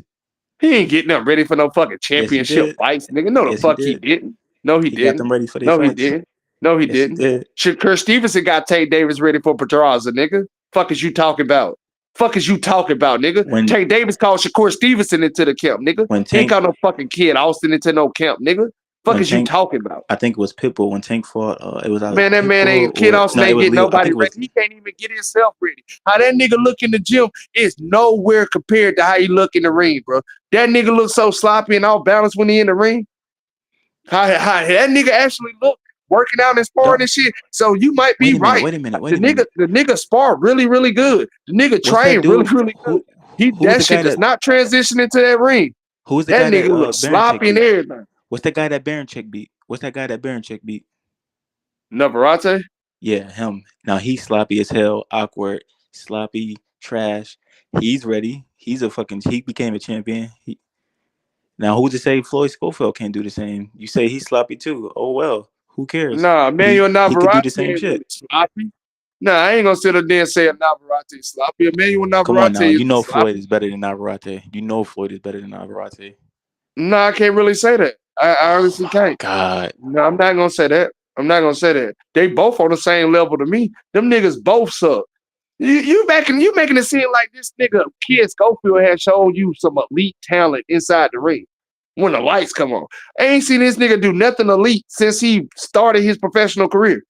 He ain't getting up ready for no fucking Yes, he championship did. fights, nigga. No, the Yes, he fuck he did. didn't. No, he He got didn't. them ready for their No, he fights. didn't. No, he Yes, he didn't. did. Shakur Stevenson got Tank Davis ready for Pedraza, nigga. Fuck is you talking about? Fuck is you talking about, nigga? When Tank Davis called Shakur Stevenson into the camp, nigga. when He ain't Tank got no fucking Kid Austin into no camp, nigga. Fuck when is you Tank talking about? I think it was Pitbull when Tank fought. It was either Man, that man Pitbull ain't Kid or Austin no, it ain't was getting Leo. I nobody think it ready. was He can't even get himself ready. How that nigga look in the gym is nowhere compared to how he look in the ring, bro. That nigga look so sloppy and off balance when he in the ring. How that nigga actually look working out and sparring don't and shit. So you might be wait a minute. right. Wait a minute. Wait The a minute. nigga spar really, really good. The nigga What's that train really, dude? really good. Who's That the shit guy does that not transition into that ring. who's the That guy that nigga look Baronchik sloppy and beat? everything. What's that guy that Baronchik beat? What's that guy that Baronchik beat? Navarrete? Yeah, him. Now he's sloppy as hell, awkward, sloppy, trash. He's ready. He became a champion. Now who's to say Floyd Schofield can't do the same? You say he's sloppy too. Oh well, who cares? Nah, Emmanuel He could do the Navarrete same ain't really shit. sloppy. Nah, I ain't gonna sit up there and say Navarrete is sloppy. Emmanuel Come on now, Navarrete you isn't know Floyd sloppy. is better than Navarrete. You know Floyd is better than Navarrete. Nah, I can't really say that. I honestly Oh my can't. god. No, I'm not gonna say that. I'm not gonna say that. They both on the same level to me. Them niggas both suck. You making it seem like this nigga Kid Schofield has shown you some elite talent inside the ring when the lights come on. I ain't seen this nigga do nothing elite since he started his professional career.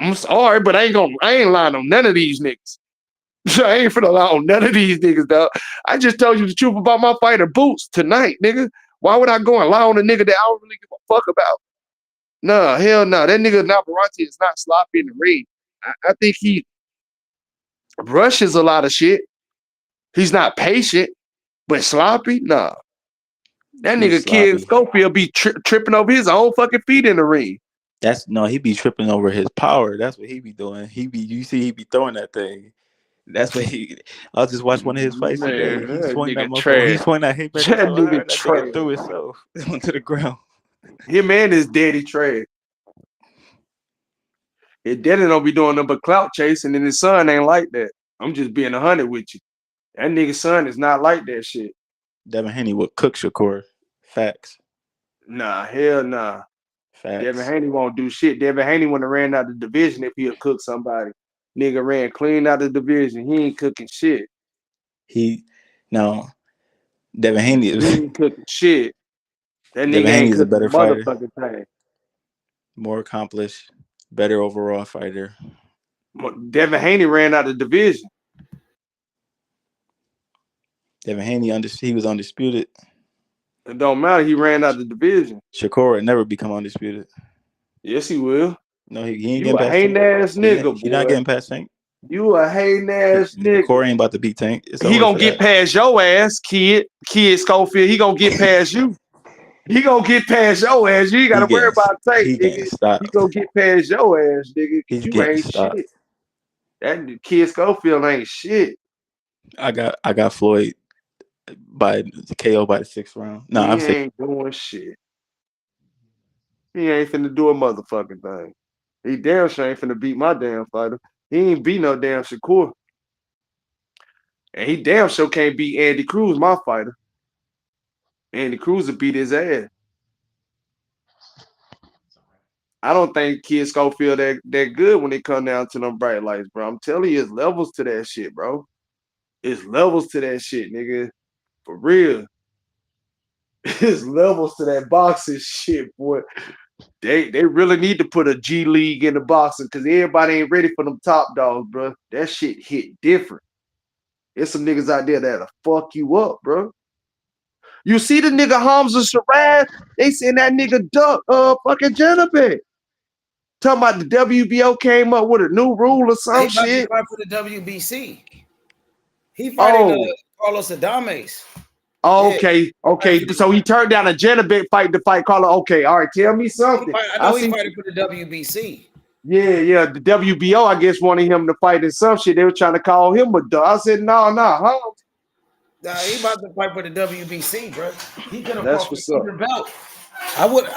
I'm sorry, but I ain't lying on none of these niggas. I ain't finna lie on none of these niggas, dog. I just told you the truth about my fighter Boots tonight, nigga. Why would I go and lie on a nigga that I don't really give a fuck about? Nah, hell no. That nigga Navarrete is not sloppy in the ring. I think he rushes a lot of shit. He's not patient, but sloppy? Nah. That He's nigga Kid sloppy. Schofield be tripping over his own fucking feet in the ring. He be tripping over his power. That's what he be doing. He be throwing that thing. That's what he. I just watched one of his fights today. Man, He that swung that nigga motherfucker. He trash. swung that haymaker That so nigga hard that nigga trash. threw himself onto the ground. Him and his daddy trash. His daddy don't be doing nothing but clout chasing, and his son ain't like that. I'm just being 100 with you. That nigga's son is not like that shit. Devin Haney would cook Shakur. Facts. Nah, hell nah. Devin Facts. Haney won't do shit. Devin Haney wouldn't have ran out the division if he'll cook somebody. Nigga ran clean out the division. He ain't cooking shit. He now Devin Haney He is ain't cooking shit. That Devin nigga Haney ain't is a cooking a better fighter, motherfucking thing. more accomplished, better overall fighter. Devin Haney ran out the division. Devin Haney he was undisputed. It don't matter. He ran out the division. Shakur would never become undisputed. Yes, he will. No, he ain't You getting a past hating Tank. ass nigga, He not boy. getting past Tank. You a hating ass nigga. Corey ain't about to beat Tank. It's He over gonna for get that. past your ass, kid Schofield. He gonna get past you. He gonna get past your ass. You ain't gotta worry about Tank, He getting nigga. He stopped. gonna get past your ass, nigga. Cause He's you getting ain't stopped. shit. That kid Schofield ain't shit. I got Floyd by the KO by the 6th round. No, He I'm saying ain't doing shit. He ain't finna do a motherfucking thing. He damn sure ain't finna beat my damn fighter. He ain't beat no damn Shakur. And he damn sure can't beat Andy Cruz, my fighter. Andy Cruz will beat his ass. I don't think Kid Schofield that good when it come down to them bright lights, bro. I'm telling you, it's levels to that shit, bro. It's levels to that shit, nigga. For real. It's levels to that boxing shit, boy. They really need to put a G League in the boxing because everybody ain't ready for them top dogs, bro. That shit hit different. There's some niggas out there that'll fuck you up, bro. You see the nigga Hamza Sharad? They saying that nigga duck fucking Janabek. Talking about the WBO came up with a new rule or some He about to shit. fight for the WBC. He fighting Oh, Carlos Adames. Yeah, okay. So he turned down a Janabek fight to fight Carlo. Okay, all right. Tell me something. I know he fighting for the WBC. Yeah. The WBO, I guess, wanted him to fight in some shit. They were trying to call him a duck. I said, no, huh? Nah, he about to fight for the WBC, bro. He could have That's fought for what's up. either belt.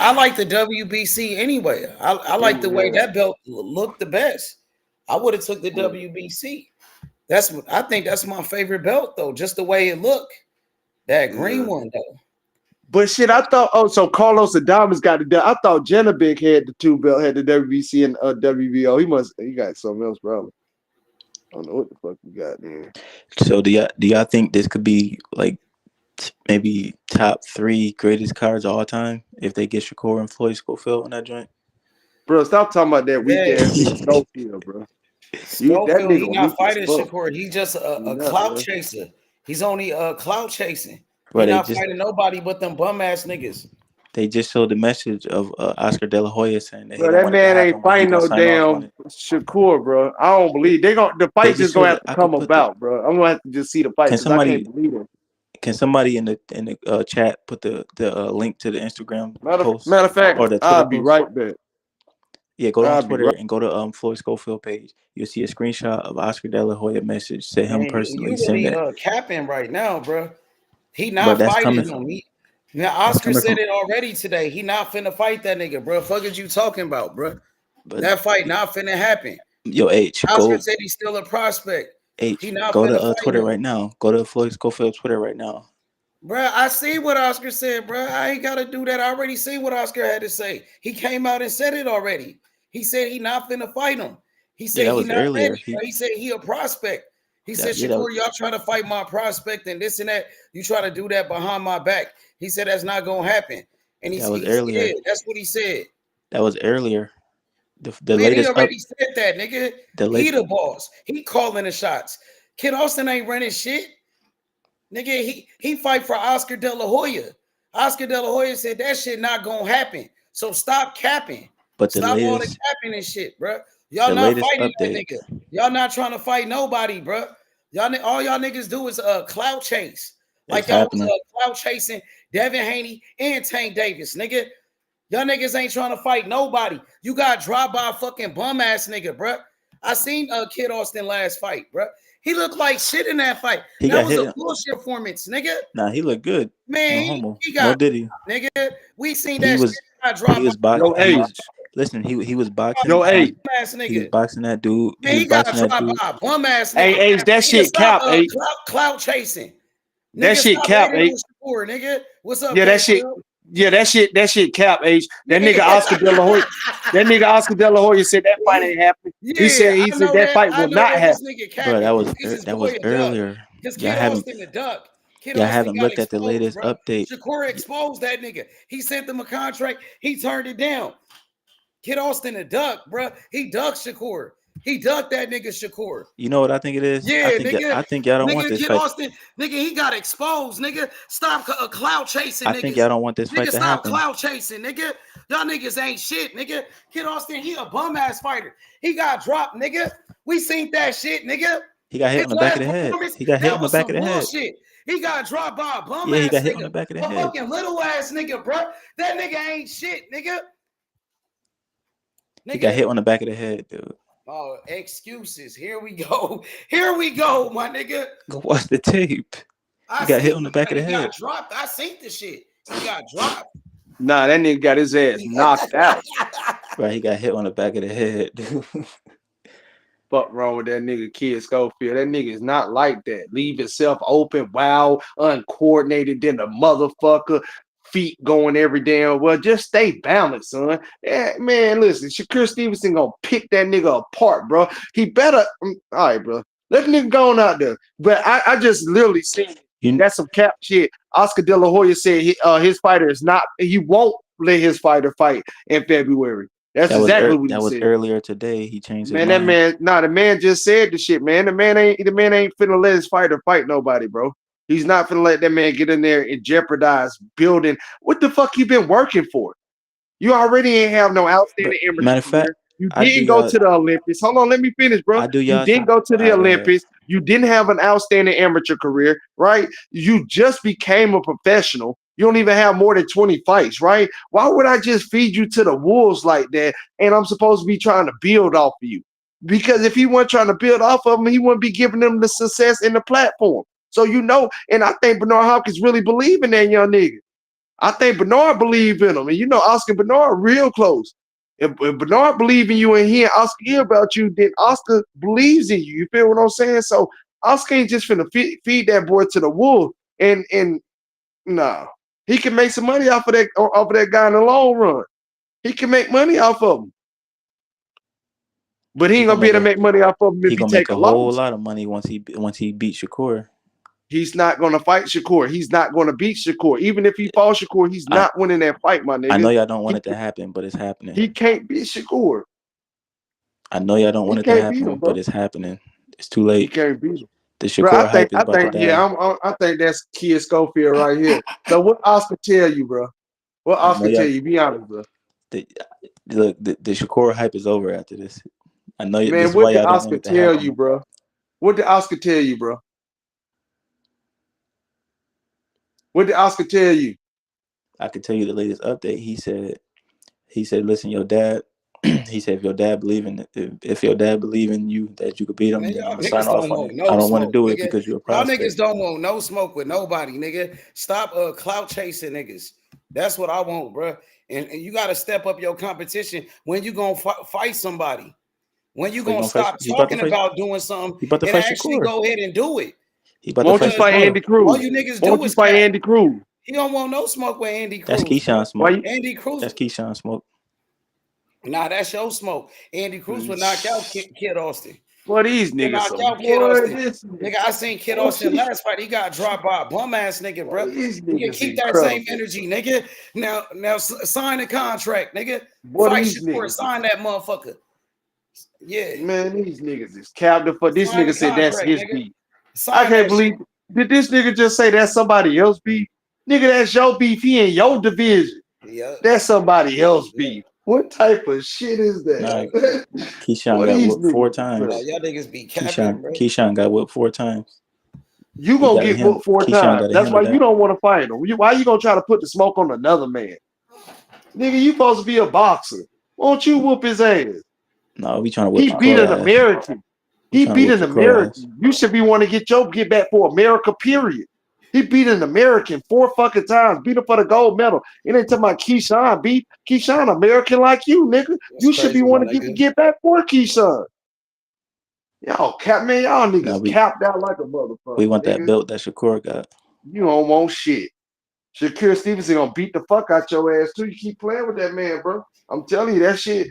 I like the WBC anyway. I like the way that belt looked the best. I would have took the WBC. I think that's my favorite belt though. Just the way it looked. That green one though. But shit, I thought. So Carlos Adames got the. I thought Janabek had the two belt, had the WBC and WBO. He got something else, probably. I don't know what the fuck he got there. So do y'all think this could be like maybe top 3 greatest cards of all time if they get Shakur and Floyd Schofield on that joint? Bro, stop talking about that weak ass nigga Schofield, bro. That nigga he weak not as fighting fuck. Shakur. He's just a clout chaser. He's only clout chasing. Bro, He's not fighting nobody but them bum ass niggas. They just showed the message of Oscar De La Hoya saying that he Bro, don't that want it to man happen, ain't but he fighting gonna no sign off on damn it. Shakur, bro. I don't believe the They fight's just just gonna showed have it. to I come could put about, bro. I'm gonna have to just see the fight Can because I somebody can't believe it. can somebody in the chat put the link to the Instagram post Matter of fact, or the Twitter I'll be post? right back. Yeah, go on I'll be Twitter right. and go to Floyd Schofield page. You'll see a screenshot of Oscar De La Hoya message to him Man, personally you saying really that. capping right now, bro. He But not that's fighting coming him. from Now Oscar said it already today. He not finna fight that nigga, bro. Fuck is you talking about, bro? but That fight not finna happen. yo H Oscar said he's still a prospect. He not go finna to fight Twitter him. right now. Go to Floyd Schofield Twitter right now. Bro, I see what Oscar said, bro. I ain't gotta do that. I already see what Oscar had to say. He came out and said it already. He said he not finna fight him. He Yeah, said that he was not earlier. ready. He said he a prospect. He said, Yeah, that Shakur, y'all trying to fight my prospect and this and that. You try to do that behind my back. He said that's not gonna happen. And was he earlier. said, that's what he said. That was earlier. The Man, he latest up. already said that, nigga. The He late. the boss. He calling the shots. Kid Austin ain't running shit. Nigga, he fight for Oscar De La Hoya. Oscar De La Hoya said that shit not gonna happen. So stop capping. But the Stop all the latest. capping and shit, bro. Y'all The not latest fighting that update. nigga. Y'all not trying to fight nobody, bro. All y'all niggas do is clout chase. Like It's y'all happening. was clout chasing Devin Haney and Tank Davis, nigga. Y'all niggas ain't trying to fight nobody. You got dropped by a fucking bum ass nigga, bro. I seen Kid Austin last fight, bro. He looked like shit in that fight. He That got was a hit. bullshit performance, nigga. Nah, he looked good. No Man, homo. he No got diddy. nigga. We seen He that shit was. got He dropped was by box. Yo, He was. H. Listen. He was boxing. Yo, H. ass He was nigga. boxing that dude. Man, He he was got boxing that dropped dude. by a bum ass nigga. Hey, H, that Nigga, shit stop cap, H. clout chasing. That Nigga, shit stop cap, hating H. on Shakur, nigga. What's up, Yeah, that K shit. Will? Yeah, that shit cap, H. That nigga Yeah. Oscar De La Hoya. That nigga Oscar De La Hoya said that fight ain't happening. He Yeah, said that fight I will know not that happen. this nigga Bro, capping. This is that was boy a duck. earlier. Because Y'all Kid haven't. Austin a duck. Kid Y'all Austin haven't got looked at the exposed, latest bro. update. Shakur exposed that nigga. He sent them a contract. He turned it down. Kid Austin a duck, bro. He ducked Shakur. He ducked that nigga Shakur. You know what I think it is? Yeah, nigga. I think y'all don't want Nigga, this Kid fight. Austin, nigga, he got exposed, nigga. Stop clout chasing, I niggas. think y'all don't want this fight Nigga, to stop happen. clout chasing, nigga. Y'all niggas ain't shit, nigga. Kid Austin, he a bum ass fighter. He got dropped, nigga. We seen that shit, nigga. He got hit on the back of the head. He got hit on the back of the head. Bullshit. He got dropped by a bum Yeah, ass he got hit nigga. on the back of the A head. fucking little ass nigga, bro. That nigga ain't shit, nigga. He got hit on the back of the head, dude. Oh, excuses. Here we go. Here we go, my nigga. Go watch the tape. He got hit on the back of the head. He got dropped. I seen the shit. He got dropped. Nah, that nigga got his ass knocked out. Right, he got hit on the back of the head, dude. Fuck wrong with that nigga Kid Schofield. That nigga is not like that. Leave himself open, wild, uncoordinated, then the motherfucker. Feet going every damn well. Just stay balanced, son. Yeah, man, listen, Shakur Stevenson gonna pick that nigga apart, bro. He better. All right, bro. Let the nigga go on out there. But I just literally seen that's some cap shit. Oscar De La Hoya said his fighter is not. He won't let his fighter fight in February. That's exactly what he said. That was earlier today. He changed his mind. The man just said the shit, man. The man ain't finna let his fighter fight nobody, bro. He's not finna let that man get in there and jeopardize building. What the fuck you been working for? You already ain't have no outstanding amateur matter of fact, you didn't go to the Olympics. Hold on, let me finish, bro. You didn't go to the Olympics. You didn't have an outstanding amateur career, right? You just became a professional. You don't even have more than 20 fights, right? Why would I just feed you to the wolves like that? And I'm supposed to be trying to build off of you. Because if he wasn't trying to build off of him, he wouldn't be giving them the success and the platform. So and I think Bernard Hopkins really believe in that young nigga. I think Bernard believe in him. And Oscar and Bernard real close. If Bernard believe in you and he and Oscar hear about you, then Oscar believes in you. You feel what I'm saying? So Oscar ain't just finna feed that boy to the wolf. And nah. He can make some money off of that guy in the long run. He can make money off of him. But he ain't gonna be able to make money off of him if he take a loss. Whole lot of money once he beats Shakur. He's not gonna fight Shakur. He's not gonna beat Shakur. Even if he falls Shakur, he's not winning that fight, my nigga. I know y'all don't want it to happen, but it's happening. He can't beat Shakur. I know y'all don't want it to happen, but it's happening. It's too late. He can't beat him. The Shakur hype is about to die. Yeah, I think that's Kid Schofield right here. So what Oscar tell you, bro? What Oscar tell you? Be honest, bro. The Shakur hype is over after this. I know. Man, what did Oscar tell you, bro? What did Oscar tell you, bro? What did Oscar tell you? I can tell you the latest update. He said, listen, your dad. He said, if your dad believe in you that you could beat him, then I'm gonna sign off on it. I don't want to do it because you're a prospect. Y'all niggas don't want no smoke with nobody, nigga. Stop clout chasing niggas. That's what I want, bro. And you got to step up your competition when you gonna fight somebody. When you gonna stop talking about doing something and actually go ahead and do it. Won't you fight Andy Cruz? All you niggas do is fight Andy Cruz. He don't want no smoke with Andy Cruz. That's Keyshawn smoke. Andy Cruz. That's Keyshawn smoke. Nah, that's your smoke. Andy Cruz would knock out Kid Austin. What these niggas? Nigga, I seen Kid Austin last fight. He got dropped by a bum ass nigga, bro. You keep that same energy, nigga. Now sign the contract, nigga. Fight Shakur, sign that motherfucker. Yeah, man, these niggas is captive for this nigga said that's his beef. I can't believe. Did this nigga just say that's somebody else's beef? Nigga, that's your beef. He in your division. Yeah, that's somebody else's beef. What type of shit is that? Nah, Keyshawn got whipped 4 times. Y'all niggas be capping, bro. Keyshawn got whipped 4 times. You gonna get whipped 4 times. That's why you don't want to fight him. Why you gonna try to put the smoke on another man? Nigga, you supposed to be a boxer. Won't you whoop his ass? No, we trying to whip. He beat an American. He beat an American. You should be wanting to get back for America, period. He beat an American 4 fucking times. Beat him for the gold medal. It ain't talking about Keyshawn. Keyshawn American like you, nigga. You should be wanting to get back for Keyshawn. Y'all y'all niggas capped out like a motherfucker. We want that belt that Shakur got. You don't want shit. Shakur Stevenson gonna beat the fuck out your ass too. You keep playing with that man, bro. I'm telling you that shit.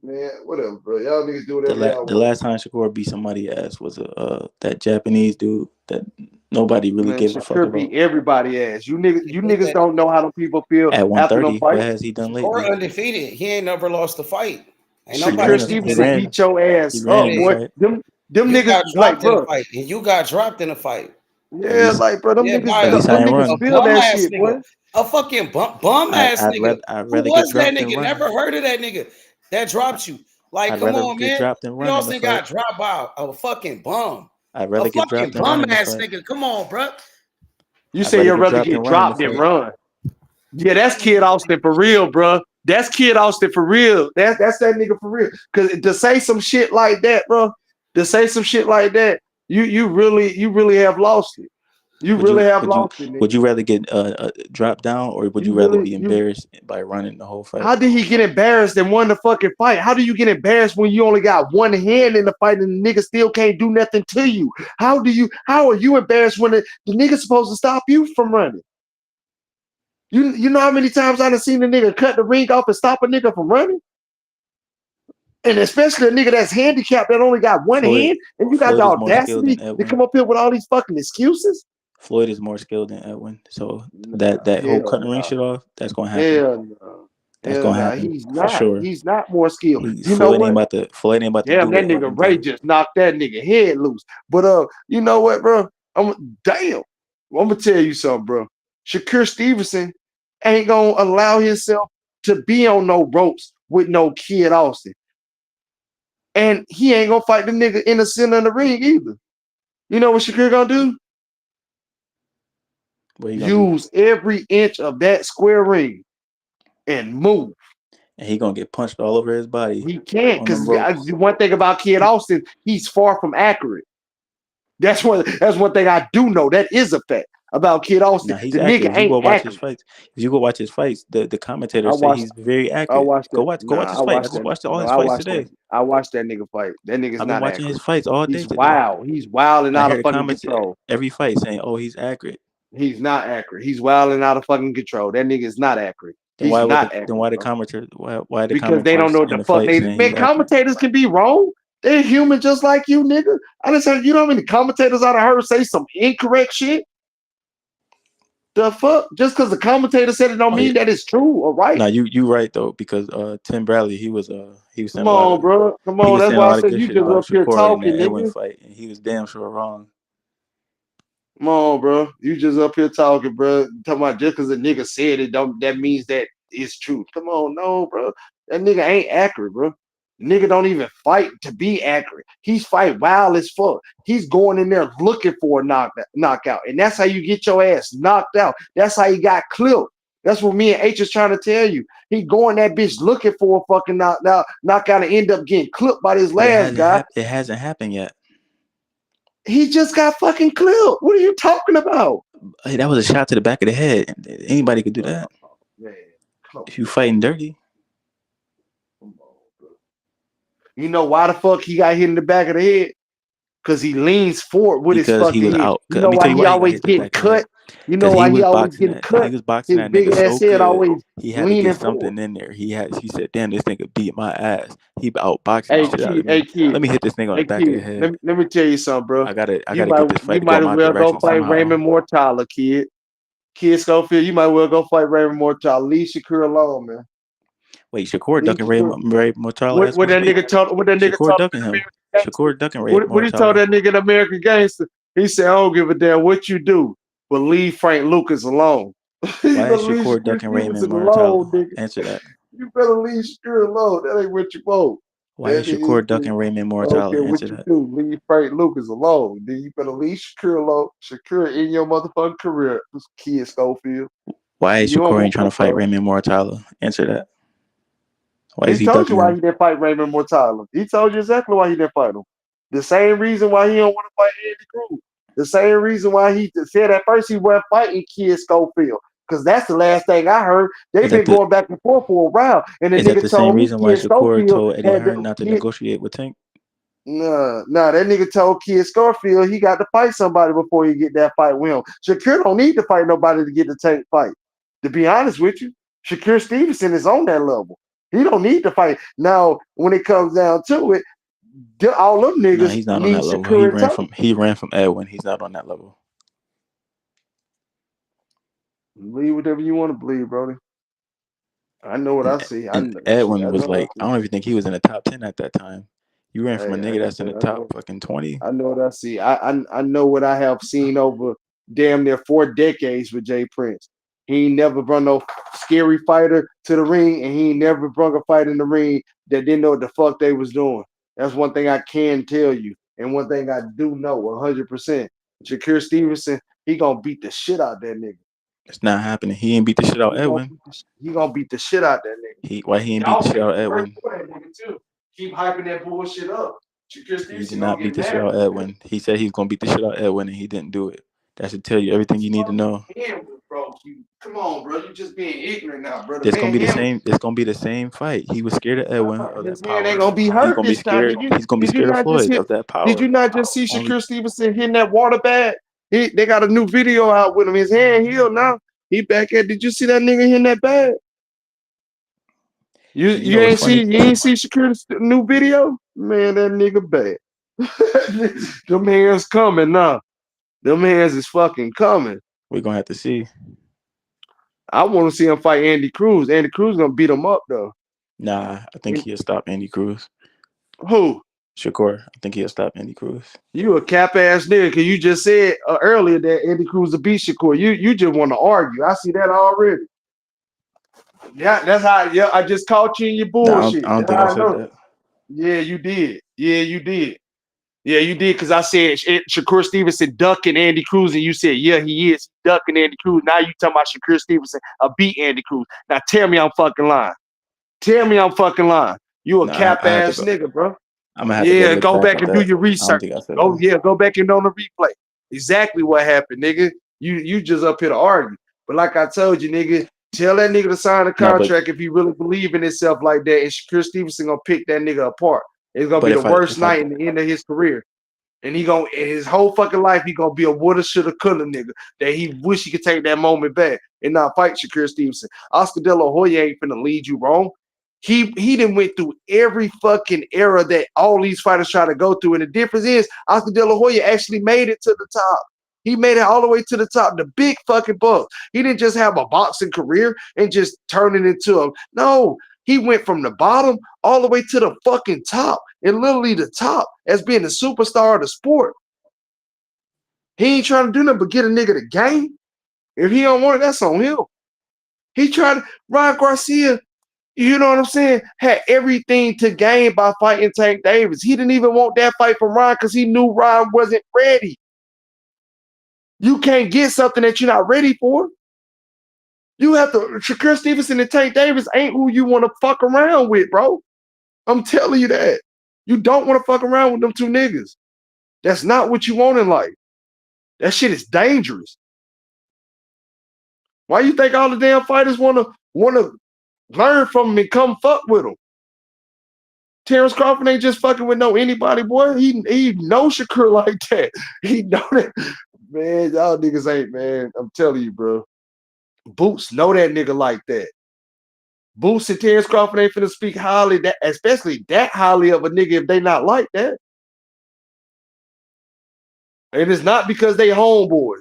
Man, whatever, bro. Y'all niggas do whatever. The last time Shakur beat somebody's ass was that Japanese dude that nobody really gave a fuck about. Beat everybody ass. You niggas don't know how them people feel at 130. What has he done lately? Or undefeated. He ain't never lost a fight. Ain't He nobody Shakur ran. saying He Stevenson ran. beat your He ass ran up, in the hey, boy. fight. Them you niggas, got like, dropped in a bro. fight, and you got dropped in a fight. At Yeah, least, like, bro, them Yeah, niggas, by at least I them ain't niggas a run. feel bum that ass shit, boy. nigga, a fucking bum ass nigga. I'd Who rather get was that dropped than nigga? run. Never heard of that nigga that dropped you. Like, I'd come rather on, get man. dropped than You run know, in the saying fight. got dropped by a fucking bum, I'd a rather get fucking dropped than run bum in the ass fight. nigga. Come on, bro. You I'd say rather you'd get rather dropped than get run in the dropped than fight. run. Yeah, that's Kid Austin for real, bro. That's Kid Austin for real. That's that nigga for real. Cause to say some shit like that, bro, to say some shit like that, you really have lost it. You Would really you have would you lost it, nigga. would you rather get dropped down, or would you You rather really be you. embarrassed by running the whole fight? How did he get embarrassed and won the fucking fight? How do you get embarrassed when you only got one hand in the fight and the nigga still can't do nothing to you? How are you embarrassed when the nigga's supposed to stop you from running? You know how many times I done seen a nigga cut the ring off and stop a nigga from running? And especially a nigga that's handicapped that only got one Floyd hand, and you got Floyd the is more skilled audacity than to Edwin. come up here with all these fucking excuses? Floyd is more skilled than Edwin. So Nah, that whole hell cutting ring no. shit off, that's gonna happen. Hell no. That's Hell gonna no. happen He's for not. sure. He's not more skilled. You know Floyd ain't what? about to Damn, do that what nigga Edwin Ray did. just knocked that nigga head loose. But you know what, bro? Damn. I'm gonna tell you something, bro. Shakur Stevenson ain't gonna allow himself to be on no ropes with no Kid Austin. And he ain't gonna fight the nigga in the center of the ring either. You know what Shakur gonna do? What he gonna do? Use every inch of that square ring and move. And he gonna get punched all over his body He can't, on them because ropes. one thing about Kid Austin, he's far from accurate. That's one thing I do know. That is a fact about Kid Austin. Now he's The accurate. nigga If you go ain't watch his accurate. fights, the I commentators say watched he's very I accurate. watched that. Go watch Nah, his I fight. I watched just that. watched all No, his I fights watched that. today. I watched that nigga fight. That nigga's I've been not watching his accurate. fights all day He's today. wild. He's wild and I out hear of the fucking comments control. every fight saying, "Oh, he's accurate." He's not accurate. He's wild and out of fucking control. That nigga is not accurate. Then He's why would not accurate, bro. why the Because they don't commenters know what in the the fuck fight they saying he's man. accurate? Commentators can be wrong. They're human just like you, nigga. I just heard, you know how many commentators I've heard say some incorrect shit? The fuck? Just because the commentator said it don't Oh yeah, mean that it's true or right. now you right though, because Tim Bradley he was saying Come a lot on, of bro. Come on. That's why I said good you shit just about up here Shakur in talking, that Edwin nigga. fight, and he was damn sure wrong. Come on, bro. You just up here talking, bro. Talking about just because a nigga said it, don't that means that it's true. Come on, no, bro. That nigga ain't accurate, bro. Nigga don't even fight to be accurate. He's fight wild as fuck. He's going in there looking for a knockout. And that's how you get your ass knocked out. That's how he got clipped. That's what me and H is trying to tell you. He going that bitch looking for a fucking knockout and end up getting clipped by this But last guy. it hasn't happened yet. He just got fucking clipped. What are you talking about? Hey, that was a shot to the back of the head. Anybody could do that. Man, come If you fighting dirty, on, bro. You know why the fuck he got hit in the back of the head? Because he leans forward with his because he fucking was head. out. You Let know me why tell you he why he got always hit to the getting back of the head. cut? You know Because why he always getting he cut? was boxing His that big nigga ass so head good. always He had to leaning get forward. something in there. He said, "Damn, this nigga beat my ass. He outboxing the Hey shit out kid, of hey me. kid, Let me hit this nigga on the hey back of the kid. head. Let me tell you something, bro. I gotta get this You fight to go might my as well direction go fight somehow." Raymond Mortala, kid. Kid Schofield, you might well go fight Raymond Mortala. Leave Shakur alone, man. Wait, Shakur Leave ducking Ray Shakur. Mortala as we What that speak. nigga told what that nigga Shakur told ducking him in him. American Gangster? Shakur ducking Ray What he told Mortala. that nigga in American Gangster? He said, I don't give a damn what you do, but leave Frank Lucas alone. You Why better is leave Shakur Shakur ducking Raymond Stevenson alone, Mortala? nigga. Answer that. You better leave Shakur alone. That ain't what you want. Why That is nigga Shakur ducking Raymond I don't care Mortala? what Answer you that. do. Leave Frank Lucas alone. Then you better leave Shakur alone. Shakur in your motherfucking career. This kid Schofield. Why is You don't Shakur ain't want trying no to fight problem. Raymond Mortala? Answer that. Why is He he told you ducking why him? he didn't fight Raymond Mortala. He told you exactly why he didn't fight him. The same reason why he don't want to fight Andy Cruz. The same reason why he said at first he wasn't fighting Kid Schofield. Because that's the last thing I heard. They've Is that been the going back and forth for a while. And the is that nigga the same told me reason why Kid Shakur Schofield told Eddie had Hearn the not to kid. negotiate with Tank? Nah, that nigga told Kid Schofield he got to fight somebody before he get that fight with him. Shakur don't need to fight nobody to get the Tank fight. To be honest with you, Shakur Stevenson is on that level. He don't need to fight. Now, when it comes down to it, all them No, niggas he's not on need that level. Shakur and Tank. He ran from Edwin. He's not on that level. Believe whatever you want to believe, brother. I know what And, I see. I and know, shit, Edwin I was know what I like, I see. don't even think he was in the top 10 at that time. You ran from a Hey, nigga like I that's in said, the top fucking 20. I know what I see. I know what I have seen over damn near 4 decades with Jay Prince. He ain't never brought no scary fighter to the ring, and he ain't never brought a fight in the ring that didn't know what the fuck they was doing. That's one thing I can tell you, and one thing I do know 100%. Shakur Stevenson, he gonna beat the shit out that nigga. It's not happening. He ain't beat the shit out Edwin. He gonna beat the shit out that nigga. Why he ain't beat Y'all the shit make out it work Edwin? for that nigga too. Keep hyping that bullshit up. Shakur He did Stevenson gonna not beat get the shit mad. out Edwin. He said he's gonna beat the shit out Edwin, and he didn't do it. That should tell you everything you need to know. Bro, come on, bro. You just being ignorant now, bro. The It's gonna man be the hand, same. It's gonna be the same fight. He was scared of Edwin of his that hand ain't power. gonna be He's hurt gonna be this time. scared. He's gonna be Did you scared of not just Floyd hit? of that Did you power. not just see Only Shakur Stevenson hitting that water bag? They got a new video out with him. His hand healed now. He back at. Did you see that nigga hitting that bag? You and you know you what's ain't see funny? you ain't see Shakur's new video? Man, that nigga bad. Them hands coming now. Them hands is fucking coming. We're gonna have to see. I want to see him fight Andy Cruz. Andy Cruz gonna beat him up though. Nah, I think he'll stop Andy Cruz. Who? Shakur, I think he'll stop Andy Cruz. You a cap ass nigga because you just said earlier that Andy Cruz will beat Shakur. You just want to argue. I see that already. Yeah, that's how. Yeah, I just caught you in your Nah, bullshit. I don't That's think I how I said know. that. Yeah, you did. Yeah, you did. Yeah, you did because I said Shakur Stevenson ducking Andy Cruz, and you said, yeah, he is ducking Andy Cruz. Now you talking about Shakur Stevenson beat Andy Cruz. Now tell me I'm fucking lying. Tell me I'm fucking lying. You a Nah, cap I have to ass go. nigga, bro. I'm gonna have to go Yeah, look go back back at and do that. your I don't research. think I said Oh that. yeah, go back and on the replay. Exactly what happened, nigga. You just up here to argue. But like I told you, nigga, tell that nigga to sign a No, but contract if he really believe in himself like that. And Shakur Stevenson gonna pick that nigga apart. It's gonna be the if I worst if I night in the end of his career. And he gonna in his whole fucking life, he gonna be a woulda, shoulda, coulda nigga that he wish he could take that moment back and not fight Shakur Stevenson. Oscar De La Hoya ain't finna lead you wrong. He done went through every fucking era that all these fighters try to go through. And the difference is Oscar De La Hoya actually made it to the top. He made it all the way to the top, the big fucking bucks. He didn't just have a boxing career and just turn it into a no. He went from the bottom all the way to the fucking top, and literally the top as being the superstar of the sport. He ain't trying to do nothing but get a nigga the game. If he don't want it, that's on him. He tried to Ryan Garcia, you know what I'm saying, had everything to gain by fighting Tank Davis. He didn't even want that fight from Ryan because he knew Ryan wasn't ready. You can't get something that you're not ready for. You have to, Shakur Stevenson and Tank Davis ain't who you want to fuck around with, bro. I'm telling you that. You don't want to fuck around with them two niggas. That's not what you want in life. That shit is dangerous. Why you think all the damn fighters wanna learn from him and come fuck with him? Terrence Crawford ain't just fucking with no anybody, boy. He know Shakur like that. He know that. Man, y'all niggas ain't, man. I'm telling you, bro. Boots know that nigga like that. Boots and Terrence Crawford ain't finna speak highly, that especially that highly of a nigga if they not like that. And it's not because they homeboys.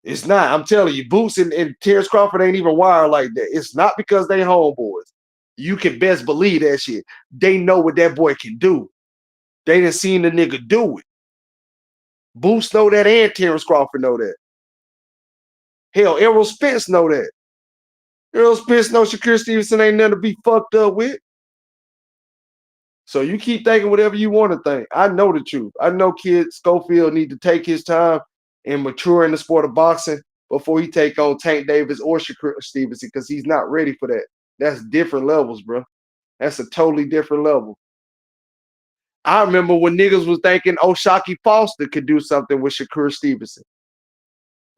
It's not. I'm telling you, Boots and Terrence Crawford ain't even wired like that. It's not because they homeboys. You can best believe that shit. They know what that boy can do. They done seen the nigga do it. Boots know that and Terrence Crawford know that. Hell, Errol Spence know that. Errol Spence know Shakur Stevenson ain't nothing to be fucked up with. So you keep thinking whatever you want to think. I know the truth. I know kid Schofield need to take his time and mature in the sport of boxing before he take on Tank Davis or Shakur Stevenson because he's not ready for that. That's different levels, bro. That's a totally different level. I remember when niggas was thinking O'Shaquie Foster could do something with Shakur Stevenson.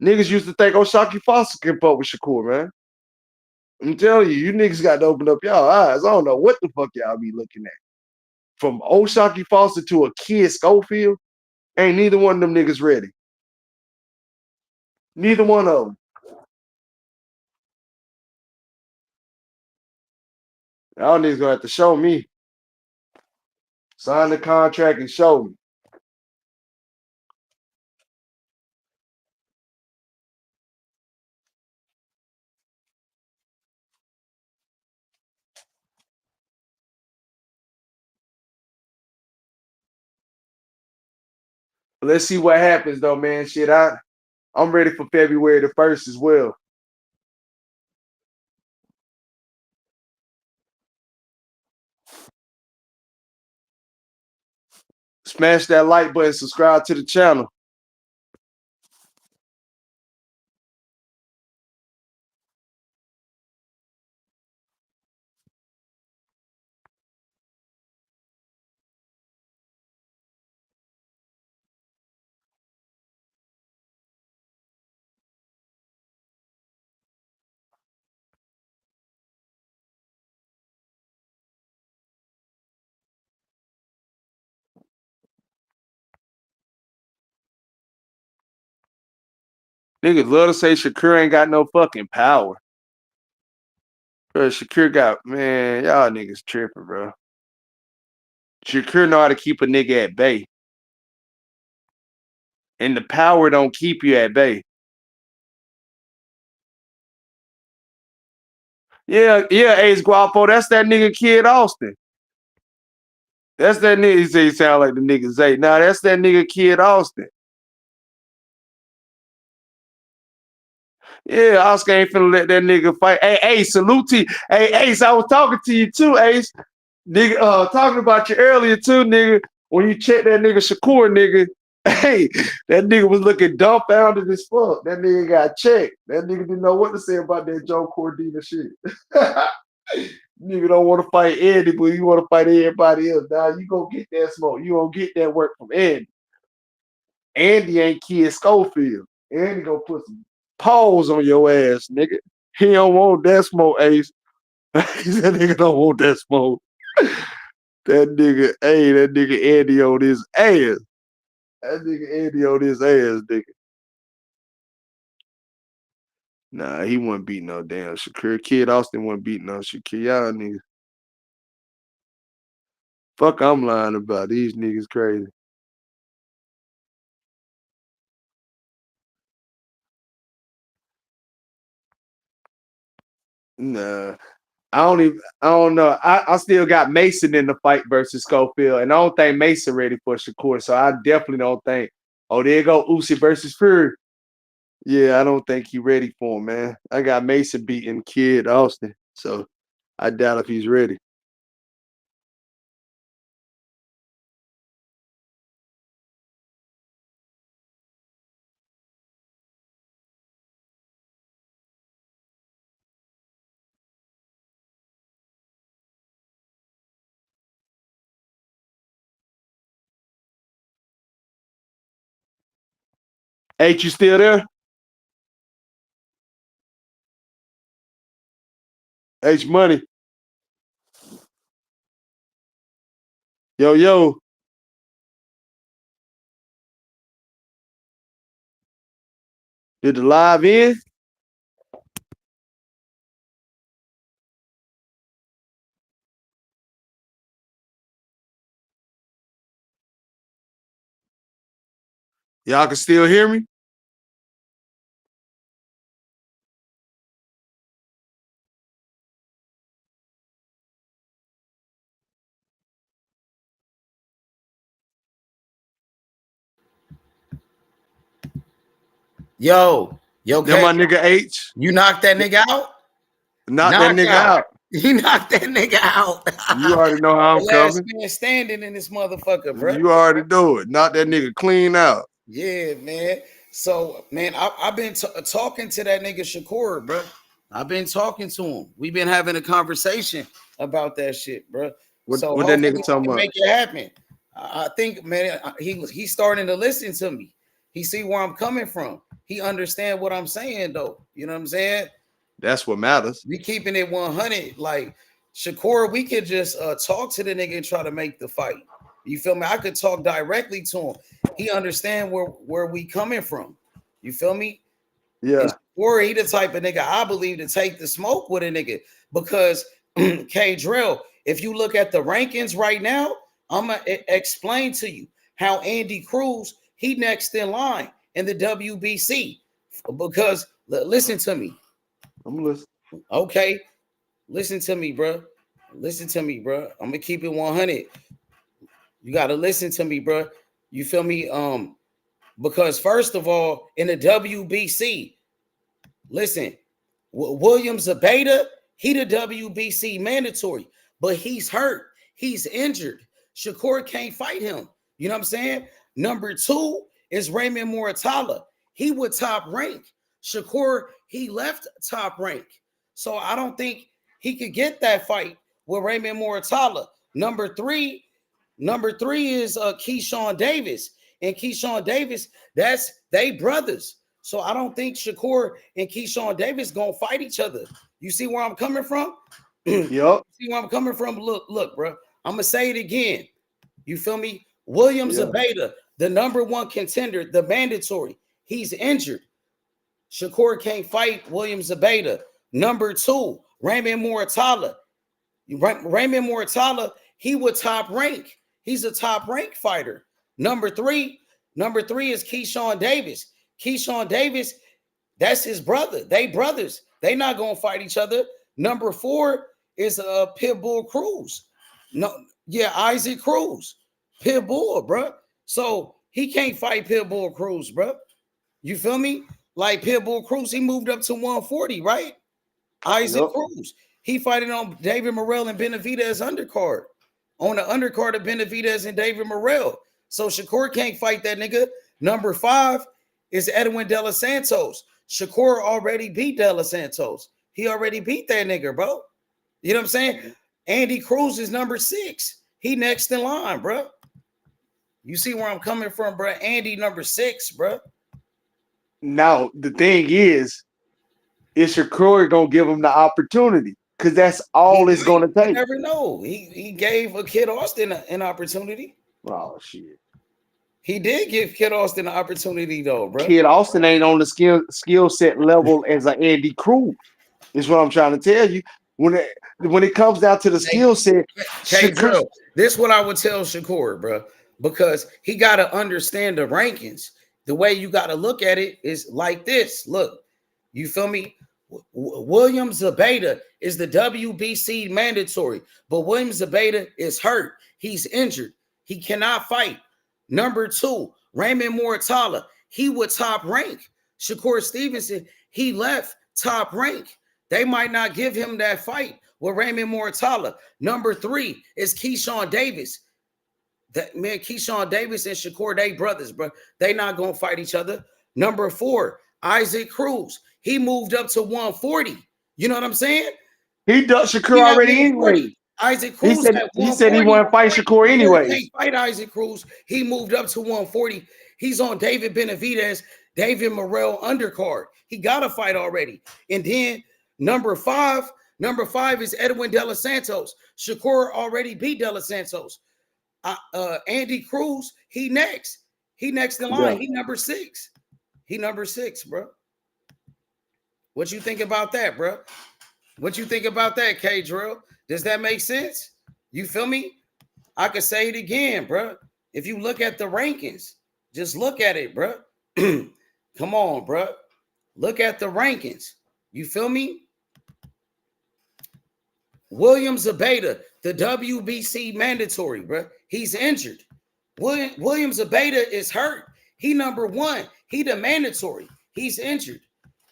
Niggas used to think O'Shaquie Foster could put with Shakur, man. I'm telling you, you niggas got to open up y'all eyes. I don't know what the fuck y'all be looking at. From O'Shaquie Foster to a kid Schofield, ain't neither one of them niggas ready. Neither one of them. Y'all niggas gonna have to show me. Sign the contract and show me. Let's see what happens though, man. Shit, I'm ready for February the 1st as well. Smash that like button, subscribe to the channel. Niggas love to say Shakur ain't got no fucking power. Bro, Shakur got, man, y'all niggas tripping, bro. Shakur know how to keep a nigga at bay. And the power don't keep you at bay. Yeah, Ace Guapo, that's that nigga Kid Austin. That's that nigga, he say he sound like the nigga Zay. Nah, that's that nigga Kid Austin. Yeah, Oscar ain't finna let that nigga fight. Hey, Ace, salute to you. Hey, Ace, I was talking to you too, Ace. Nigga, talking about you earlier too, nigga. When you check that nigga Shakur, nigga, hey, that nigga was looking dumbfounded as fuck. That nigga got checked. That nigga didn't know what to say about that Joe Cordina shit. Nigga don't want to fight Andy, but you want to fight everybody else. Now you gonna get that smoke. You gonna get that work from Andy. Andy ain't Kid Schofield. Andy gonna put some paws on your ass, nigga. He don't want that smoke, Ace. That nigga don't want that smoke. That nigga Andy on his ass. That nigga Andy on his ass, nigga. Nah, he wasn't beating no damn Shakur. Kid Austin wasn't beating no Shakur. Y'all niggas. Fuck, I'm lying about. These niggas crazy. Nah. I don't know. I still got Mason in the fight versus Schofield, and I don't think Mason ready for Shakur. So I definitely don't think. Oh, there you go, Usyk versus Fury. Yeah, I don't think he ready for him, man. I got Mason beating Kid Austin, so I doubt if he's ready. H, you still there? H Money. Yo. Did the live end? Y'all can still hear me? Yo, Then my nigga H. You knocked that nigga out? Knock that nigga out. You knocked that nigga out. You already know how I'm last coming. man standing in this motherfucker, bro. You already do it. Knock that nigga clean out. Yeah, man. So, man, I've been talking to that nigga Shakur, bro. I've been talking to him. We've been having a conversation about that shit, bro. What that nigga talking about? Make it happen. I think, man, he's starting to listen to me. He see where I'm coming from. He understand what I'm saying, though. You know what I'm saying? That's what matters. We keeping it 100. Like Shakur, we could just talk to the nigga and try to make the fight. You feel me? I could talk directly to him. He understand where we coming from. You feel me? Yeah. Or he the type of nigga I believe to take the smoke with a nigga because K Drill, if you look at the rankings right now, I'm gonna explain to you how Andy Cruz he next in line in the WBC because listen to me. I'm listening. Okay, listen to me, bro. Listen to me, bro. I'm gonna keep it 100. You gotta listen to me, bro. You feel me? Because first of all, in the WBC, listen, William Zabata, he the WBC mandatory, but he's hurt. He's injured. Shakur can't fight him. You know what I'm saying? Number 2 is Raymond Muratalla. He would top rank. Shakur, he left top rank. So I don't think he could get that fight with Raymond Muratalla. Number three is Keyshawn Davis. And Keyshawn Davis, that's they brothers. So I don't think Shakur and Keyshawn Davis gonna fight each other. You see where I'm coming from? Yep. See where I'm coming from? Look, bro. I'm gonna say it again. You feel me? William Zabata, the number 1 contender, the mandatory. He's injured. Shakur can't fight William Zabata. Number 2, Raymond Muratalla. Raymond Muratalla, he would top rank. He's a top rank fighter. Number 3 is Keyshawn Davis. Keyshawn Davis, that's his brother. They brothers. They not gonna fight each other. Number 4 is Pitbull Cruz. Isaac Cruz. Pitbull, bro. So he can't fight Pitbull Cruz, bro. You feel me? Like Pitbull Cruz, he moved up to 140, right? Isaac Cruz. He fighting on David Morrell and Benavidez undercard. On the undercard of Benavidez and David Morrell. So Shakur can't fight that nigga. Number 5 is Edwin De Los Santos. Shakur already beat De Los Santos. He already beat that nigga, bro. You know what I'm saying? Andy Cruz is number 6. He next in line, bro. You see where I'm coming from, bro? Andy number 6, bro. Now, the thing is Shakur going to give him the opportunity? Because that's all it's going to take. You never know. He gave a Kid Austin an opportunity. Oh, shit. He did give Kid Austin an opportunity, though, bro. Kid Austin ain't on the skill set level as an Andy Cruz. Is what I'm trying to tell you. When it comes down to the skill set, Shakur, this is what I would tell Shakur, bro, because he got to understand the rankings. The way you got to look at it is like this. Look, you feel me? William Zabata is the WBC mandatory, but William Zabata is hurt. He's injured. He cannot fight. Number 2, Raymond Muratalla. He would top rank. Shakur Stevenson, he left top rank. They might not give him that fight with Raymond Muratalla. Number 3 is Keyshawn Davis. Keyshawn Davis and Shakur, they brothers, bro. They not going to fight each other. Number 4, Isaac Cruz. He moved up to 140. You know what I'm saying? He does Shakur already anyway. Isaac Cruz he said he want to fight Shakur anyway. He can't fight Isaac Cruz. He moved up to 140. He's on David Benavidez, David Morrell undercard. He got a fight already. And then number 5 is Edwin De Los Santos. Shakur already beat De Los Santos. Andy Cruz, he next in line. He number 6. He number 6, bro. What you think about that, bro? What you think about that, K Drill? Does that make sense? You feel me? I could say it again, bro. If you look at the rankings, just look at it, bro. Come on, bro. Look at the rankings. You feel me? William Zabata, the WBC mandatory, bro. He's injured. William Zabata is hurt. He number 1. He the mandatory. He's injured.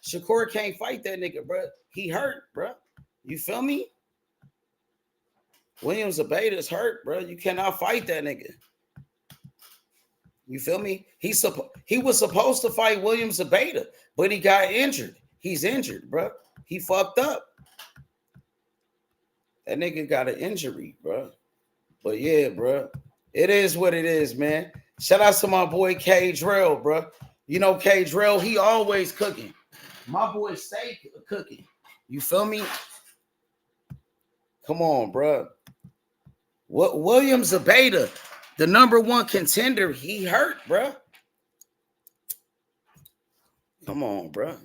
Shakur can't fight that nigga, bro. He hurt, bro. You feel me? William Zabata is hurt, bro. You cannot fight that nigga. You feel me? He was supposed to fight William Zabata, but he got injured. He's injured, bro. He fucked up. That nigga got an injury, bro. But yeah, bro. It is what it is, man. Shout out to my boy K Drill, bro. You know K Drill, he always cooking. My boy stay cooking. You feel me? Come on, bro. What William Zabata, the number 1 contender, he hurt, bro. Come on, bro.